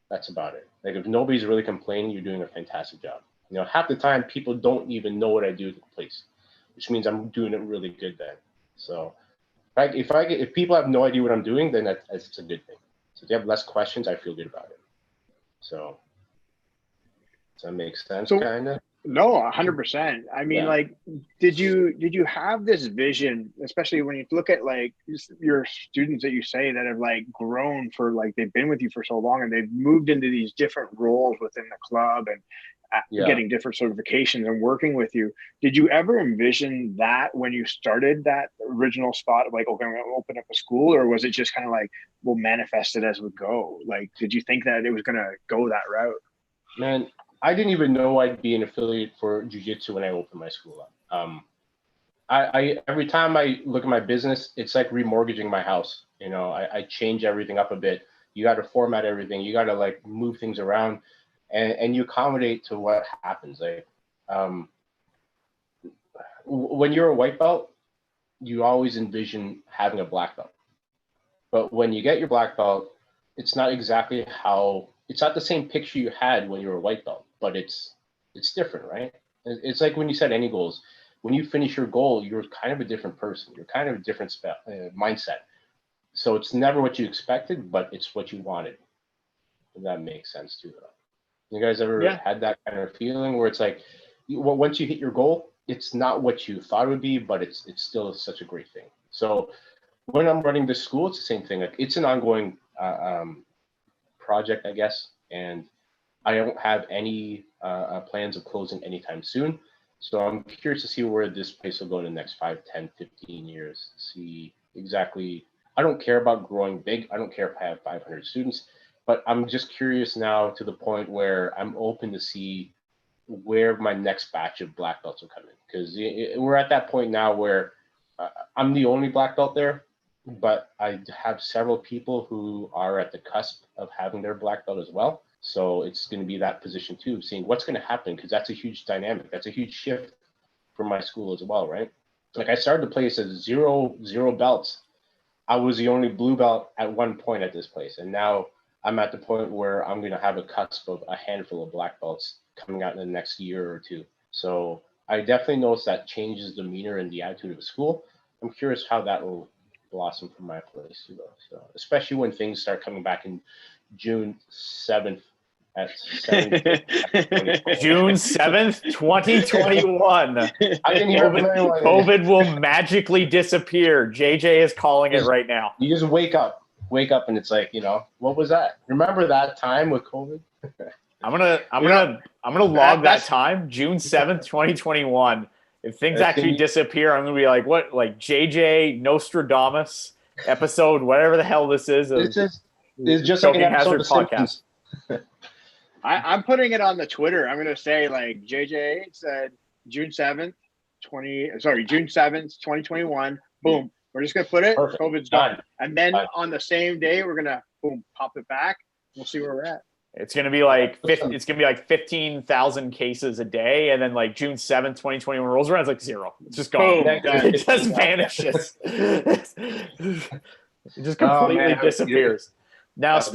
[SPEAKER 2] That's about it. Like if nobody's really complaining, you're doing a fantastic job. Half the time people don't even know what I do at the place, which means I'm doing it really good then. So if people have no idea what I'm doing, then that's a good thing. So if they have less questions, I feel good about it. So does that make sense? Kind of.
[SPEAKER 3] No, 100%. I mean, like, did you have this vision, especially when you look at like your students that you say that have like grown for like they've been with you for so long and they've moved into these different roles within the club and getting different certifications and working with you? Did you ever envision that when you started that original spot of like, okay, I'm going to open up a school, or was it just kind of like we'll manifest it as we go? Like, did you think that it was going to go that route?
[SPEAKER 2] Man, I didn't even know I'd be an affiliate for jiu-jitsu when I opened my school up. I every time I look at my business, it's like remortgaging my house. I change everything up a bit. You got to format everything. You got to like move things around, and you accommodate to what happens. Like when you're a white belt, you always envision having a black belt. But when you get your black belt, it's not exactly it's not the same picture you had when you were a white belt, but it's different, right? It's like when you set any goals. When you finish your goal, you're kind of a different person. You're kind of a different mindset. So it's never what you expected, but it's what you wanted. If that makes sense too. You guys ever had that kind of feeling where it's like, once you hit your goal, it's not what you thought it would be, but it's still such a great thing. So when I'm running this school, it's the same thing. Like it's an ongoing project, I guess, and I don't have any plans of closing anytime soon. So I'm curious to see where this place will go in the next 5, 10, 15 years. See exactly. I don't care about growing big. I don't care if I have 500 students, but I'm just curious now to the point where I'm open to see where my next batch of black belts will come in, because we're at that point now where I'm the only black belt there, but I have several people who are at the cusp of having their black belt as well. So it's going to be that position too, seeing what's going to happen, because that's a huge dynamic. That's a huge shift for my school as well, right? Like I started the place as zero belts. I was the only blue belt at one point at this place, and now I'm at the point where I'm going to have a cusp of a handful of black belts coming out in the next year or two. So I definitely noticed that changes the demeanor and the attitude of the school. I'm curious how that will blossom from my place, So especially when things start coming back in June 7th at 7
[SPEAKER 1] June 7th, 2021.
[SPEAKER 2] I can hear
[SPEAKER 1] COVID will magically disappear. JJ is calling it right now.
[SPEAKER 2] You just wake up, and it's like, what was that? Remember that time with COVID?
[SPEAKER 1] I'm gonna log that time, June 7th, 2021. If things actually disappear, I'm gonna be like, what, like JJ Nostradamus episode, whatever the hell this is.
[SPEAKER 2] It's just like an episode of podcast.
[SPEAKER 3] I'm putting it on the Twitter. I'm gonna say like JJ said June 7th, 2021. Boom. We're just gonna put it.
[SPEAKER 2] Perfect.
[SPEAKER 3] COVID's done. And then on the same day, we're gonna boom, pop it back. We'll see where we're at.
[SPEAKER 1] It's gonna be like 15,000 cases a day, and then like June 7th, 2021 rolls around, it's like zero. It's just gone.
[SPEAKER 3] Boom.
[SPEAKER 1] It just vanishes. It just completely disappears. Now, so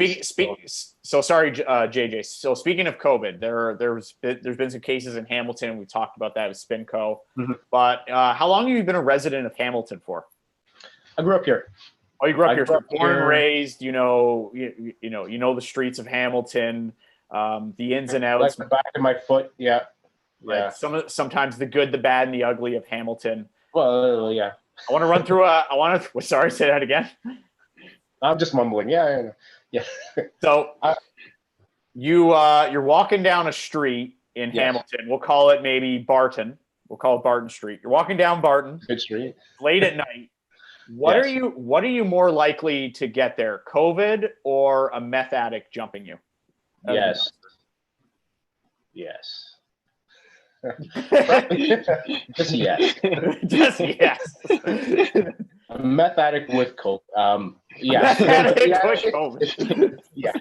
[SPEAKER 1] sorry, JJ. So speaking of COVID, there's been some cases in Hamilton. We talked about that with Spinco.
[SPEAKER 2] Mm-hmm.
[SPEAKER 1] But how long have you been a resident of Hamilton for?
[SPEAKER 2] I grew up here.
[SPEAKER 1] Oh, you grew up here. So born and raised. You know the streets of Hamilton, the ins and outs.
[SPEAKER 2] Like the back of my foot. Yeah.
[SPEAKER 1] Yeah. Sometimes the good, the bad, and the ugly of Hamilton.
[SPEAKER 2] Well, yeah.
[SPEAKER 1] I want to run through sorry, say that again.
[SPEAKER 2] I'm just mumbling. Yeah.
[SPEAKER 1] So you're walking down a street in Hamilton. We'll call it maybe Barton. We'll call it Barton Street. You're walking down Barton.
[SPEAKER 2] Good street. Late
[SPEAKER 1] at night. What are you more likely to get there? COVID or a meth addict jumping you?
[SPEAKER 2] Yes. Just yes.
[SPEAKER 1] Just yes.
[SPEAKER 2] A meth addict with coke.
[SPEAKER 1] Meth addict with COVID.
[SPEAKER 2] Yeah.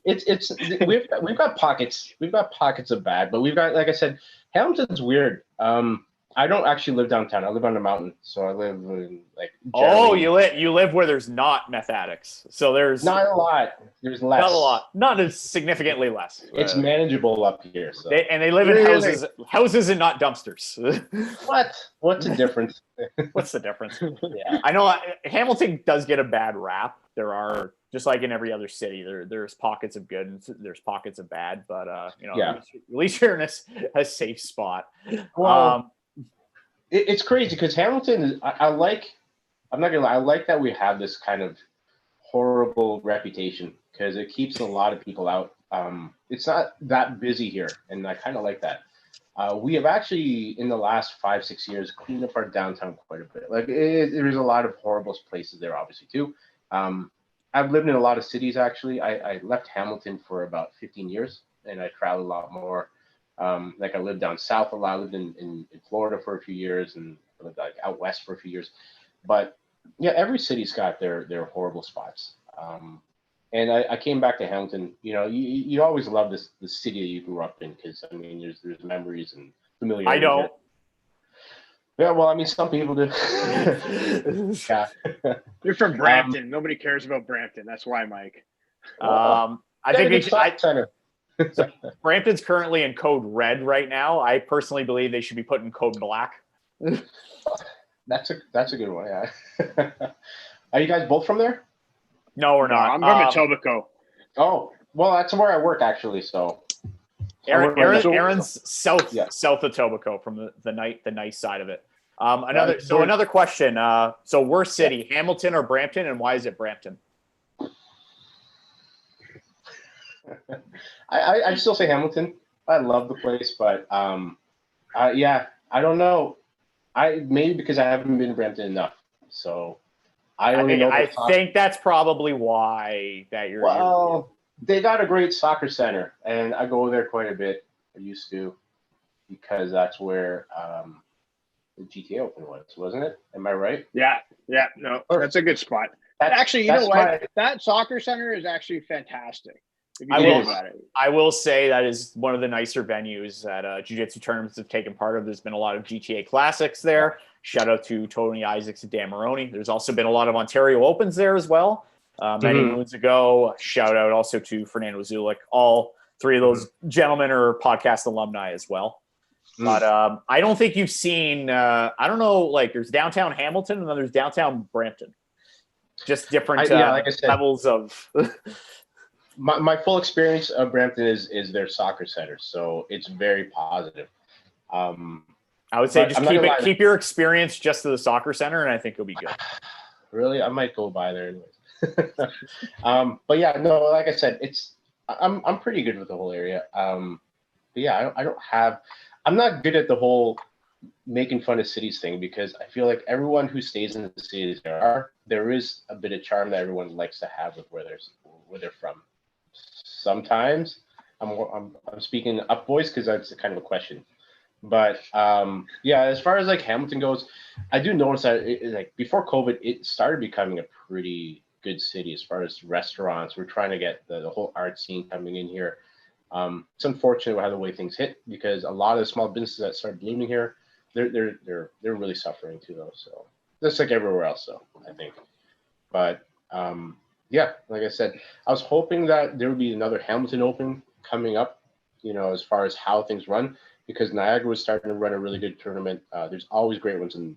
[SPEAKER 2] It's we've got pockets. We've got pockets of bad, but we've got, like I said, Hamilton's weird. I don't actually live downtown. I live on the mountain, so I live in like.
[SPEAKER 1] Oh, you live where there's not meth addicts, so there's
[SPEAKER 2] not a lot. There's less.
[SPEAKER 1] Not a lot. Not as significantly less.
[SPEAKER 2] It's manageable up here. So.
[SPEAKER 1] They live in houses and not dumpsters.
[SPEAKER 2] What? What's the difference?
[SPEAKER 1] What's the difference?
[SPEAKER 2] Yeah,
[SPEAKER 1] I know Hamilton does get a bad rap. There are, just like in every other city, there's pockets of good and there's pockets of bad. But at least you're in a safe spot.
[SPEAKER 2] Well, it's crazy because Hamilton, I'm not gonna lie, I like that we have this kind of horrible reputation because it keeps a lot of people out. It's not that busy here, and I kind of like that. We have actually, in the last 5-6 years, cleaned up our downtown quite a bit. Like there's a lot of horrible places there, obviously too. I've lived in a lot of cities actually. I left Hamilton for about 15 years, and I traveled a lot more. Like I lived down south a lot. I lived in Florida for a few years and lived like out west for a few years. But yeah, every city's got their horrible spots. And I came back to Hamilton. You always love the city that you grew up in because I mean there's memories and familiarity.
[SPEAKER 1] I don't.
[SPEAKER 2] Yeah, well, I mean some people do. Yeah.
[SPEAKER 3] You're from Brampton. Nobody cares about Brampton. That's why, Mike.
[SPEAKER 1] I think we should.
[SPEAKER 2] Center.
[SPEAKER 1] So Brampton's currently in code red right now. I personally believe they should be put in code black.
[SPEAKER 2] That's a good one. Yeah. Are you guys both from there?
[SPEAKER 1] No, we're not.
[SPEAKER 3] I'm from Etobicoke.
[SPEAKER 2] Oh, well, that's where I work actually. So
[SPEAKER 1] Aaron's south Etobicoke from the nice side of it. Another question. So worst city, Hamilton or Brampton, and why is it Brampton?
[SPEAKER 2] I still say Hamilton. I love the place, but I don't know. Maybe because I haven't been to Brampton enough. So I
[SPEAKER 1] think that's probably why that you're.
[SPEAKER 2] Well, they got a great soccer center, and I go there quite a bit. I used to, because that's where the GTA Open was, wasn't it? Am I right?
[SPEAKER 3] Yeah. No, that's a good spot. Actually, you know what? That soccer center is actually fantastic.
[SPEAKER 1] I will say that is one of the nicer venues that jiu-jitsu tournaments have taken part of. There's been a lot of GTA Classics there. Shout out to Tony Isaacs and Dan Maroney. There's also been a lot of Ontario Opens there as well. many moons ago. Shout out also to Fernando Zulik. All three of those gentlemen are podcast alumni as well. But I don't think you've seen, I don't know, like there's downtown Hamilton and then there's downtown Brampton. Just different
[SPEAKER 2] like I said,
[SPEAKER 1] levels of.
[SPEAKER 2] my full experience of Brampton is their soccer center. So it's very positive.
[SPEAKER 1] I would say just keep your experience just to the soccer center, and I think it'll be good.
[SPEAKER 2] Really? I might go by there anyways. But yeah, no, like I said, I'm pretty good with the whole area. But yeah, I'm not good at the whole making fun of cities thing, because I feel like everyone who stays in the cities there is a bit of charm that everyone likes to have with where they're from. Sometimes I'm speaking up voice because that's kind of a question. But yeah, as far as like Hamilton goes, I do notice that like before COVID, it started becoming a pretty good city as far as restaurants. We're trying to get the whole art scene coming in here. It's unfortunate how the way things hit, because a lot of the small businesses that started blooming here, they're really suffering too, though. So just like everywhere else, though, I think. But yeah, like I said, I was hoping that there would be another Hamilton Open coming up, as far as how things run. Because Niagara was starting to run a really good tournament. There's always great ones in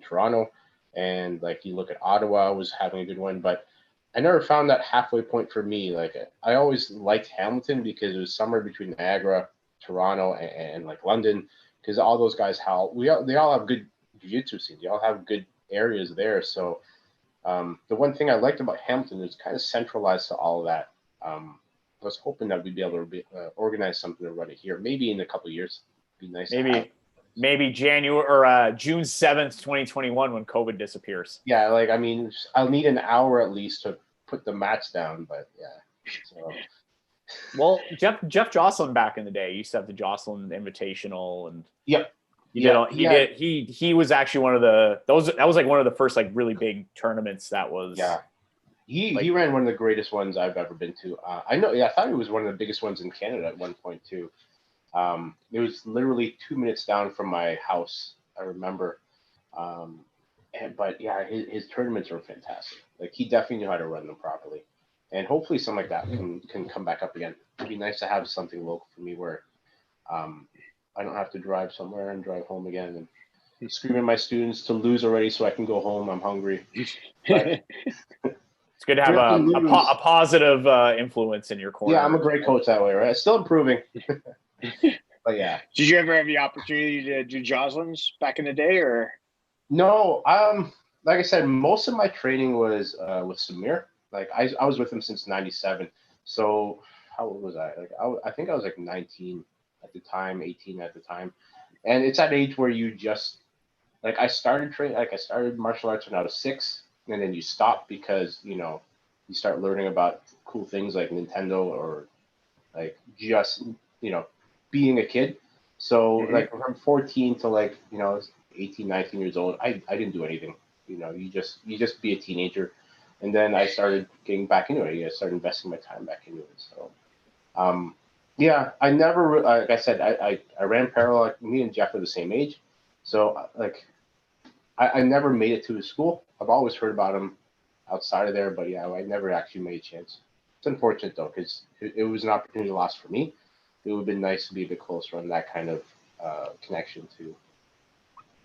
[SPEAKER 2] Toronto. And like you look at Ottawa was having a good one. But I never found that halfway point for me. Like I always liked Hamilton because it was somewhere between Niagara, Toronto, and like London. Because all those guys, they all have good jiu-jitsu scenes. They all have good areas there. So the one thing I liked about Hamilton is kind of centralized to all of that. I was hoping that we'd be able to organize something to run it here. Maybe in a couple of years. It'd be nice.
[SPEAKER 1] Maybe January or June 7th, 2021, when COVID disappears.
[SPEAKER 2] Yeah, like I mean, I'll need an hour at least to put the mats down, but yeah. So.
[SPEAKER 1] Well, Jeff Jocelyn back in the day used to have the Jocelyn Invitational, and
[SPEAKER 2] yep.
[SPEAKER 1] He was actually one of that was like one of the first like really big tournaments that was.
[SPEAKER 2] Yeah. He ran one of the greatest ones I've ever been to. I thought it was one of the biggest ones in Canada at one point too. It was literally 2 minutes down from my house, I remember. But yeah, his tournaments were fantastic. Like he definitely knew how to run them properly. And hopefully something like that can come back up again. It'd be nice to have something local for me where I don't have to drive somewhere and drive home again and scream at my students to lose already so I can go home. I'm hungry. But,
[SPEAKER 1] it's good to have a positive influence in your corner.
[SPEAKER 2] Yeah, I'm a great coach that way, right? Still improving. But yeah.
[SPEAKER 3] Did you ever have the opportunity to do Jocelyn's back in the day, or?
[SPEAKER 2] No, like I said, most of my training was with Samir. Like I was with him since '97. So how old was I? Like I think I was like 19 at the time, 18 at the time, and it's that age where you just like I started training. Like I started martial arts when I was 6. And then you stop because, you start learning about cool things like Nintendo or like just, being a kid. So like from 14 to like, 18, 19 years old, I didn't do anything. You just be a teenager. And then I started getting back into it. I started investing my time back into it. So, yeah, I never, like I said, I ran parallel. Like me and Jeff are the same age. So like, I never made it to his school. I've always heard about him outside of there, but yeah, I never actually made a chance. It's unfortunate though, because it was an opportunity lost for me. It would have been nice to be a bit closer on that kind of connection too.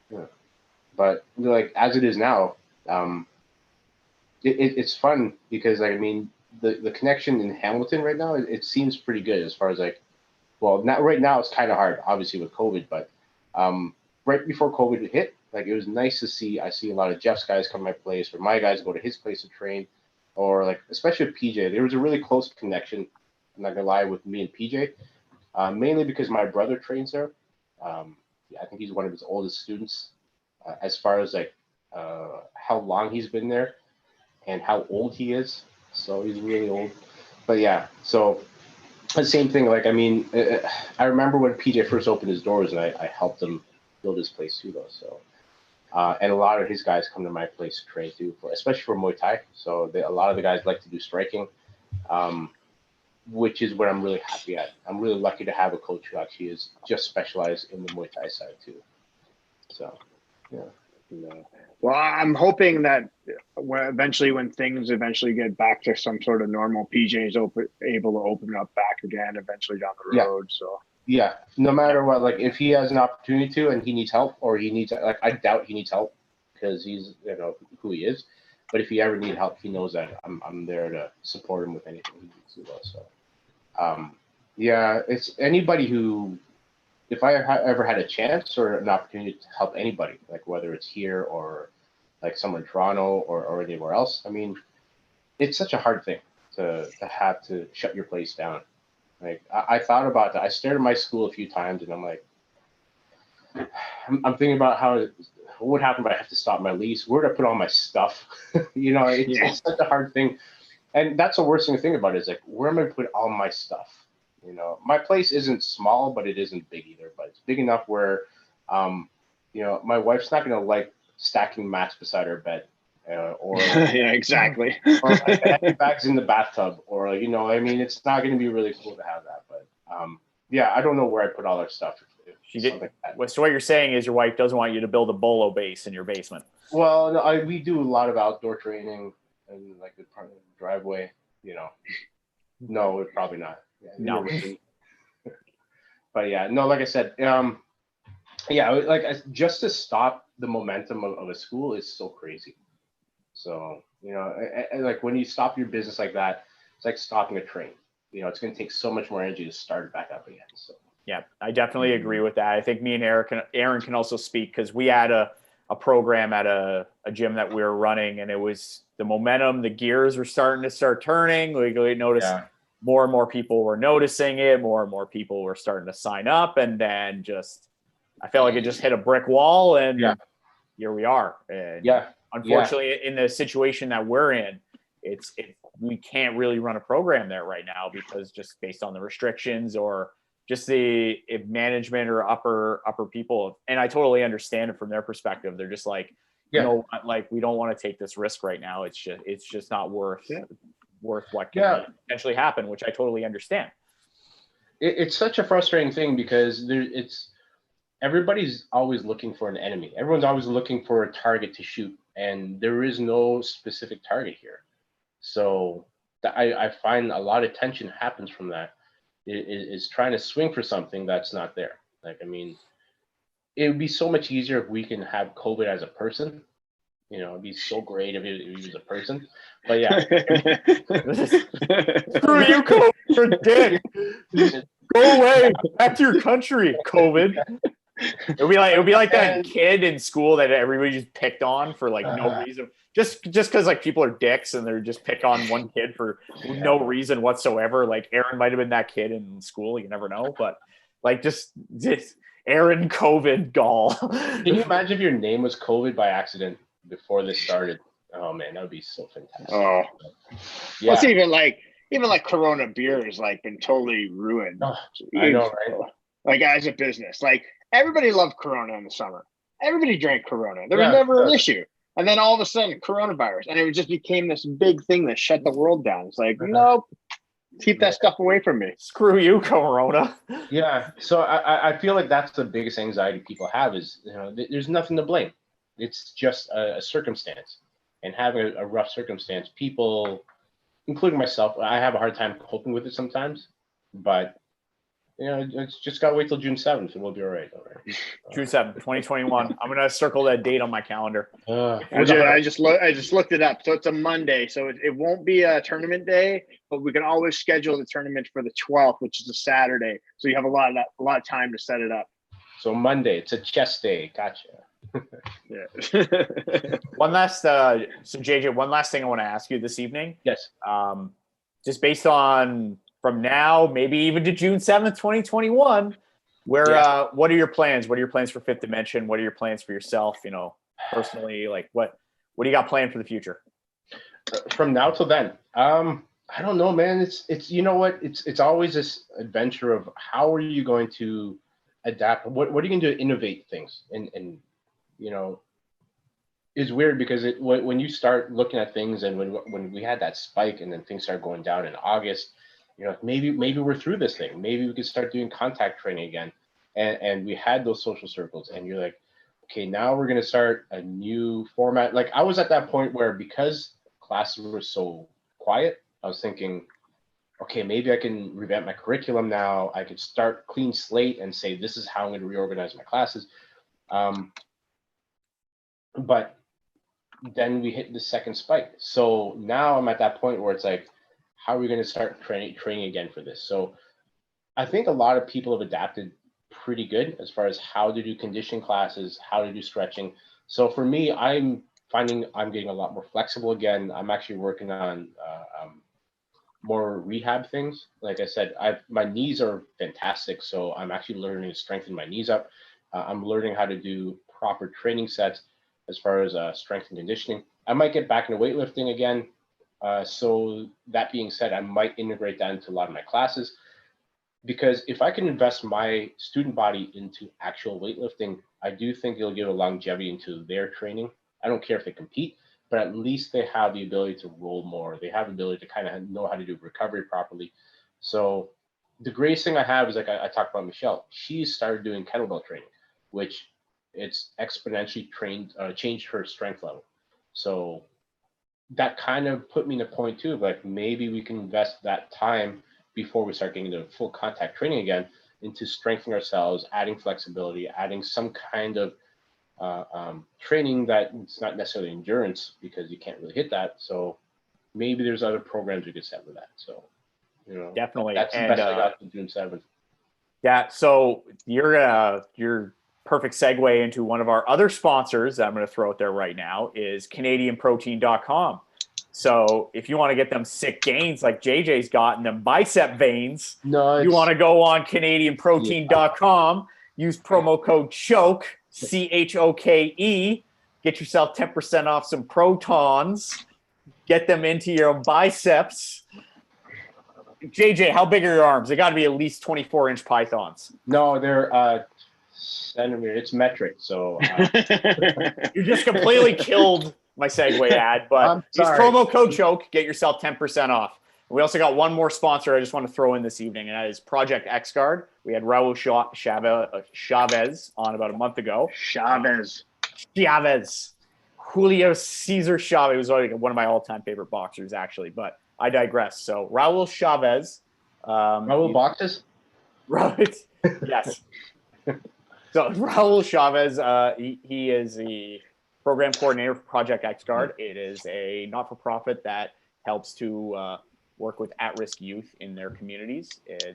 [SPEAKER 2] Yeah. But like as it is now, it's fun because like I mean the connection in Hamilton right now it seems pretty good as far as like not right now it's kind of hard obviously with COVID, but right before COVID hit. Like it was nice to see. I see a lot of Jeff's guys come to my place, or my guys go to his place to train, or like especially with PJ. There was a really close connection. I'm not gonna lie with me and PJ, mainly because my brother trains there. I think he's one of his oldest students. As far as like how long he's been there, and how old he is, so he's really old. But yeah, so the same thing. Like I mean, I remember when PJ first opened his doors, and I helped him build his place too, though. So. And a lot of his guys come to my place to train too, especially for Muay Thai. So a lot of the guys like to do striking, which is what I'm really happy at. I'm really lucky to have a coach who actually is just specialized in the Muay Thai side too. So, yeah.
[SPEAKER 3] No. Well, I'm hoping that when things eventually get back to some sort of normal, PJ's able to open up back again eventually down the
[SPEAKER 2] Yeah.
[SPEAKER 3] road. So
[SPEAKER 2] Yeah, no matter what, like if he has an opportunity to and he needs help, or he needs, like, I doubt he needs help because he's, who he is. But if he ever need help, he knows that I'm there to support him with anything he needs to. So, yeah, it's anybody who, if I ever had a chance or an opportunity to help anybody, like whether it's here or like somewhere in Toronto or anywhere else, I mean, it's such a hard thing to have to shut your place down. Like I thought about that. I stared at my school a few times, and I'm like, I'm thinking about what would happen if I have to stop my lease. Where do I put all my stuff? It's such a hard thing, and that's the worst thing to think about is like, where am I going to put all my stuff? My place isn't small, but it isn't big either. But it's big enough where, my wife's not going to like stacking mats beside her bed, or
[SPEAKER 3] yeah, exactly.
[SPEAKER 2] or like heavy bags in the bathtub, or I mean, it's not going to be really cool to have that. But yeah, I don't know where I put all our stuff.
[SPEAKER 1] She did. So what you're saying is your wife doesn't want you to build a bolo base in your basement.
[SPEAKER 2] Well, no, we do a lot of outdoor training and like the part of the driveway. No, probably not. Yeah,
[SPEAKER 1] no.
[SPEAKER 2] But yeah, no, like I said, yeah, like just to stop the momentum of a school is so crazy. So, like when you stop your business like that, it's like stopping a train. It's going to take so much more energy to start it back up again. So,
[SPEAKER 1] yeah, I definitely agree with that. I think me and Aaron can also speak because we had a program at a gym that we were running, and it was the momentum, the gears were starting to turning. We noticed more and more people were noticing it, more and more people were starting to sign up, and then I felt like it just hit a brick wall, and here we are. And unfortunately, in the situation that we're in, we can't really run a program there right now because just based on the restrictions or just the management or upper people. And I totally understand it from their perspective. They're just like, like we don't want to take this risk right now. It's just not worth what can potentially happen, which I totally understand.
[SPEAKER 2] It's such a frustrating thing because everybody's always looking for an enemy. Everyone's always looking for a target to shoot, and there is no specific target here. So I find a lot of tension happens from that. Is trying to swing for something that's not there. Like, I mean, it would be so much easier if we can have COVID as a person. It'd be so great if he was a person. But yeah.
[SPEAKER 1] Screw you, COVID. You're dead. Go away. Back to your country, COVID. It would be like that kid in school that everybody just picked on for like no reason. Just because like people are dicks and they're just pick on one kid for no reason whatsoever. Like Aaron might have been that kid in school. You never know. But like just Aaron COVID Gall.
[SPEAKER 2] Can you imagine if your name was COVID by accident before this started? Oh man, that would be so fantastic.
[SPEAKER 3] Oh, yeah. It's even like Corona beer has like been totally ruined.
[SPEAKER 2] Oh, I know, right?
[SPEAKER 3] Like as a business, like everybody loved Corona in the summer. Everybody drank Corona. There was never an issue. And then all of a sudden, coronavirus, and it just became this big thing that shut the world down. It's like, nope, keep that stuff away from me.
[SPEAKER 1] Screw you, Corona.
[SPEAKER 2] Yeah. So I feel like that's the biggest anxiety people have is, there's nothing to blame. It's just a circumstance. And having a rough circumstance, people, including myself, I have a hard time coping with it sometimes. But it's just got to wait till June 7th and we'll be all right.
[SPEAKER 1] June 7th, 2021. I'm going to circle that date on my calendar.
[SPEAKER 3] I just looked it up. So it's a Monday. So it won't be a tournament day, but we can always schedule the tournament for the 12th, which is a Saturday. So you have a lot of time to set it up.
[SPEAKER 2] So Monday, it's a chess day. Gotcha.
[SPEAKER 1] Yeah. One last, so JJ, one last thing I want to ask you this evening.
[SPEAKER 2] Yes.
[SPEAKER 1] Just based on from now, maybe even to June 7th, 2021, what are your plans? What are your plans for Fifth Dimension? What are your plans for yourself, personally? Like what do you got planned for the future?
[SPEAKER 2] From now till then, I don't know, man. It's it's always this adventure of how are you going to adapt? What are you going to do to innovate things? And it's weird because when you start looking at things and when we had that spike and then things started going down in August, maybe we're through this thing. Maybe we could start doing contact training again. And we had those social circles and you're like, okay, now we're going to start a new format. Like I was at that point where because classes were so quiet, I was thinking, okay, maybe I can revamp my curriculum now. I could start clean slate and say, this is how I'm going to reorganize my classes. But then we hit the second spike. So now I'm at that point where it's like, how are we going to start training again for this? So I think a lot of people have adapted pretty good as far as how to do conditioning classes, how to do stretching. So for me, I'm finding I'm getting a lot more flexible again. I'm actually working on more rehab things. Like I said, my knees are fantastic, so I'm actually learning to strengthen my knees up. I'm learning how to do proper training sets as far as strength and conditioning. I might get back into weightlifting again. So that being said, I might integrate that into a lot of my classes, because if I can invest my student body into actual weightlifting, I do think it'll give a longevity into their training. I don't care if they compete, but at least they have the ability to roll more. They have the ability to kind of know how to do recovery properly. So the greatest thing I have is, like I talked about Michelle, she started doing kettlebell training, which it's exponentially changed her strength level. So that kind of put me in a point too of like, maybe we can invest that time before we start getting into full contact training again into strengthening ourselves, adding flexibility, adding some kind of training that it's not necessarily endurance, because you can't really hit that. So maybe there's other programs we could set with that. So,
[SPEAKER 1] Definitely.
[SPEAKER 2] That's the best I got for June 7th.
[SPEAKER 1] Yeah. So your perfect segue into one of our other sponsors that I'm going to throw out there right now is CanadianProtein.com. So if you want to get them sick gains like JJ's got and them bicep veins, you want to go on CanadianProtein.com, use promo code CHOKE, CHOKE, get yourself 10% off some protons, get them into your biceps. JJ, how big are your arms? They got to be at least 24-inch pythons.
[SPEAKER 2] No, they're centimeter. It's metric. So
[SPEAKER 1] you just completely killed my segue ad, but use promo code CHOKE, get yourself 10% off. We also got one more sponsor I just want to throw in this evening, and that is Project XGuard. We had Raul Chavez on about a month ago.
[SPEAKER 3] Chavez.
[SPEAKER 1] Julio Cesar Chavez was already one of my all-time favorite boxers, actually, but I digress. So Raul Chavez.
[SPEAKER 2] Raul boxes?
[SPEAKER 1] Right. Yes. So Raul Chavez, he is the program coordinator for Project XGuard. It is a not-for-profit that helps to work with at-risk youth in their communities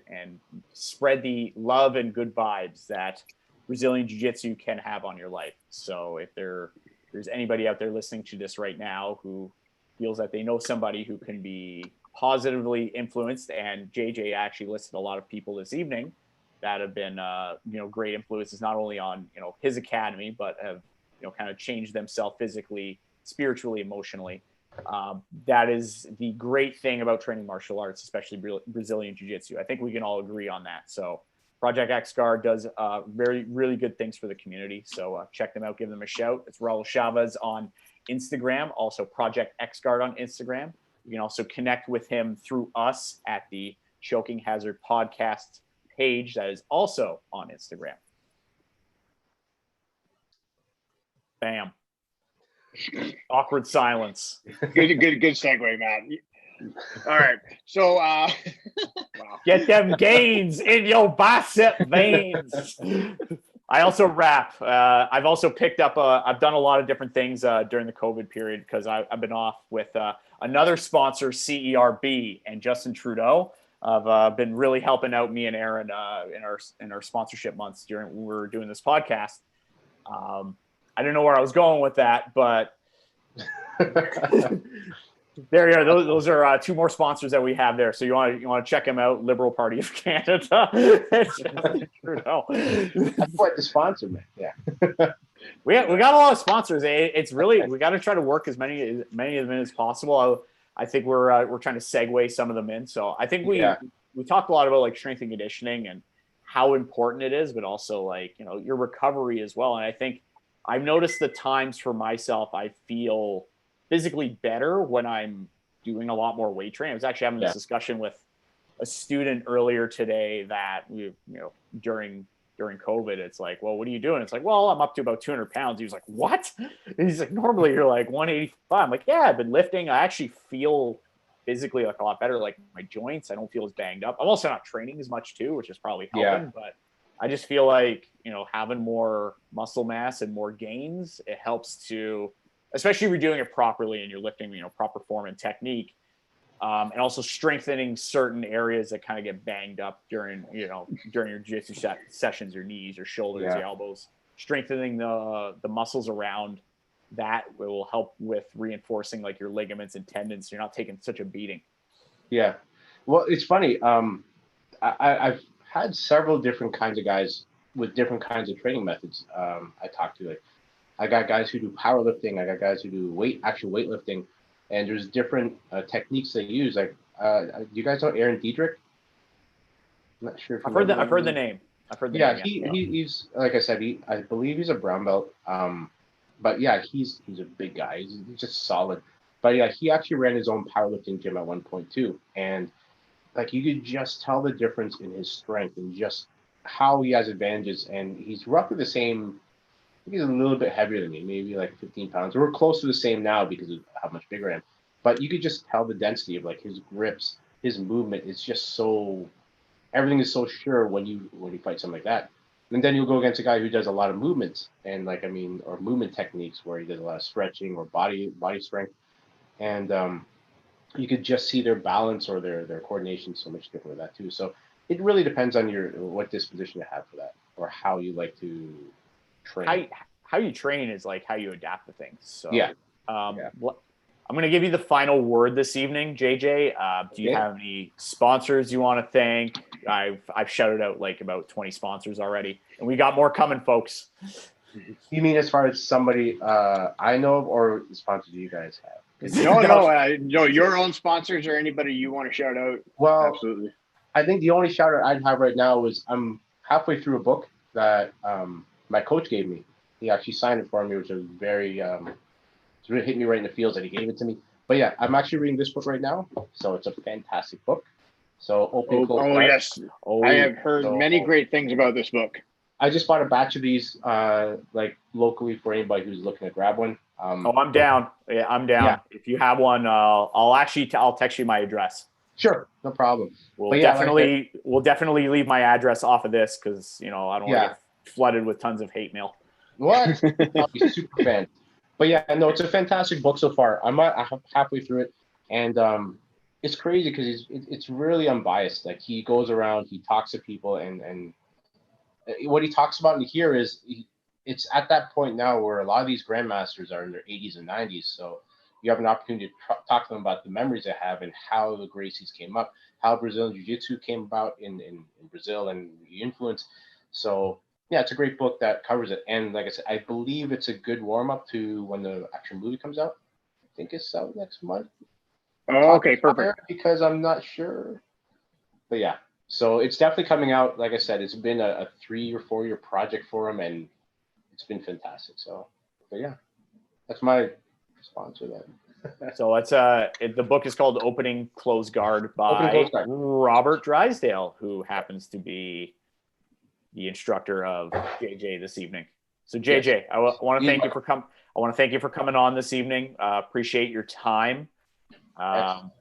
[SPEAKER 1] and spread the love and good vibes that Brazilian Jiu-Jitsu can have on your life. So if there's anybody out there listening to this right now who feels that they know somebody who can be positively influenced, and JJ actually listed a lot of people this evening that have been great influences, not only on his academy, but have kind of changed themselves physically, spiritually, emotionally. That is the great thing about training martial arts, especially Brazilian Jiu-Jitsu. I think we can all agree on that. So Project XGuard does really good things for the community. So check them out, give them a shout. It's Raul Chavez on Instagram, also Project XGuard on Instagram. You can also connect with him through us at the Choking Hazard Podcast page that is also on Instagram. Bam. Awkward silence.
[SPEAKER 3] Good segue, man. All right. So wow.
[SPEAKER 1] Get them gains in your bicep veins. I also rap. I've also picked up I've done a lot of different things during the COVID period because I've been off with another sponsor, CERB, and Justin Trudeau. I've been really helping out me and Aaron in our sponsorship months when we were doing this podcast. I don't know where I was going with that, but there you are. Those are two more sponsors that we have there. So you want to check them out. Liberal Party of Canada. Trudeau.
[SPEAKER 2] That's quite the sponsor, man. Yeah.
[SPEAKER 1] we got a lot of sponsors. It's really, we got to try to work as many of them in as possible. I think we're trying to segue some of them in. So I think we talked a lot about like strength and conditioning and how important it is, but also like, your recovery as well. And I think I've noticed the times for myself, I feel physically better when I'm doing a lot more weight training. I was actually having this discussion with a student earlier today that during during COVID. It's like, well, what are you doing? It's like, well, I'm up to about 200 pounds. He was like, what? And he's like, normally you're like 185. I'm like, yeah, I've been lifting. I actually feel physically like a lot better. Like my joints, I don't feel as banged up. I'm also not training as much too, which is probably helping, but I just feel like, having more muscle mass and more gains, it helps to, especially if you're doing it properly and you're lifting, proper form and technique. And also strengthening certain areas that kind of get banged up during your jiu-jitsu sessions, your knees, your shoulders, your elbows, strengthening the muscles around that will help with reinforcing like your ligaments and tendons. So you're not taking such a beating.
[SPEAKER 2] Yeah. Well, it's funny. I've had several different kinds of guys with different kinds of training methods. I talked to, like, I got guys who do powerlifting. I got guys who do actual weightlifting. And there's different techniques they use. Like, you guys know Aaron Diedrich? I'm not sure if
[SPEAKER 1] I've heard the name.
[SPEAKER 2] Yeah, he's like I said, I believe he's a brown belt. But yeah, he's a big guy. He's just solid. But yeah, he actually ran his own powerlifting gym at one point too, and like you could just tell the difference in his strength and just how he has advantages. And he's roughly the same. He's a little bit heavier than me, maybe like 15 pounds. We're close to the same now because of how much bigger I am. But you could just tell the density of like his grips, his movement. It's just so, everything is so sure when you fight something like that. And then you'll go against a guy who does a lot of movements and or movement techniques where he does a lot of stretching or body strength. And you could just see their balance or their coordination so much different with that too. So it really depends on what disposition you have for that or how you like to train.
[SPEAKER 1] How you train is like how you adapt to things. So I'm going to give you the final word this evening, JJ. Do you have any sponsors you want to thank? I've shouted out like about 20 sponsors already, and we got more coming, folks.
[SPEAKER 2] You mean as far as somebody I know of, or the sponsors you guys have?
[SPEAKER 3] No, your own sponsors or anybody you want to shout out.
[SPEAKER 2] Well,
[SPEAKER 3] absolutely.
[SPEAKER 2] I think the only shout out I'd have right now is I'm halfway through a book that my coach gave me. He actually signed it for me, which was very, it really hit me right in the feels that he gave it to me. But yeah, I'm actually reading this book right now, so it's a fantastic book. So
[SPEAKER 3] yes, I have heard many great things about this book.
[SPEAKER 2] I just bought a batch of these, like locally for anybody who's looking to grab one.
[SPEAKER 1] I'm down. Yeah, I'm down. Yeah. If you have one, I'll text you my address.
[SPEAKER 2] Sure, no problem.
[SPEAKER 1] We'll definitely leave my address off of this because I don't want to get flooded with tons of hate mail.
[SPEAKER 2] What? I'll be super fan. But yeah, no, it's a fantastic book so far. I'm halfway through it, and it's crazy because it's really unbiased. Like he goes around, he talks to people, and what he talks about in here is it's at that point now where a lot of these grandmasters are in their 80s and 90s. So you have an opportunity to talk to them about the memories they have and how the Gracies came up, how Brazilian Jiu-Jitsu came about in Brazil and the influence. So yeah, it's a great book that covers it. And like I said, I believe it's a good warm-up to when the actual movie comes out. I think it's out next month.
[SPEAKER 3] Oh, okay, perfect.
[SPEAKER 2] Because I'm not sure. But yeah, so it's definitely coming out. Like I said, it's been a 3 or 4 year project for him, and it's been fantastic. So, but yeah, that's my sponsor then.
[SPEAKER 1] So it's the book is called Opening Close Guard by Robert Drysdale, who happens to be the instructor of JJ this evening. So JJ, yes. I want to thank you for coming. I want to thank you for coming on this evening. Appreciate your time.
[SPEAKER 2] Well,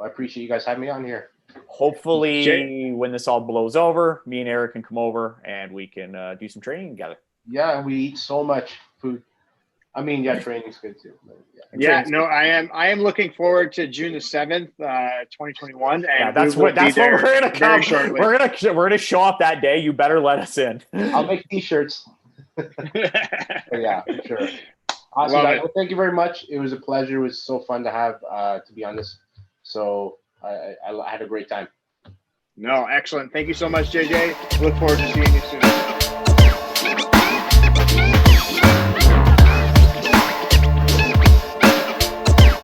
[SPEAKER 2] I appreciate you guys having me on here.
[SPEAKER 1] Hopefully, when this all blows over, me and Eric can come over and we can do some training together.
[SPEAKER 2] Yeah, we eat so much food. I mean, yeah, training's good too.
[SPEAKER 3] I am looking forward to June the 7th, 2021. And
[SPEAKER 1] that's what we're gonna come. We're gonna show up that day. You better let us in.
[SPEAKER 2] I'll make t-shirts. Yeah, for sure. Awesome, guys. Well, thank you very much. It was a pleasure. It was so fun to have to be on this. So I had a great time.
[SPEAKER 3] No, excellent. Thank you so much, JJ. Look forward to seeing you soon.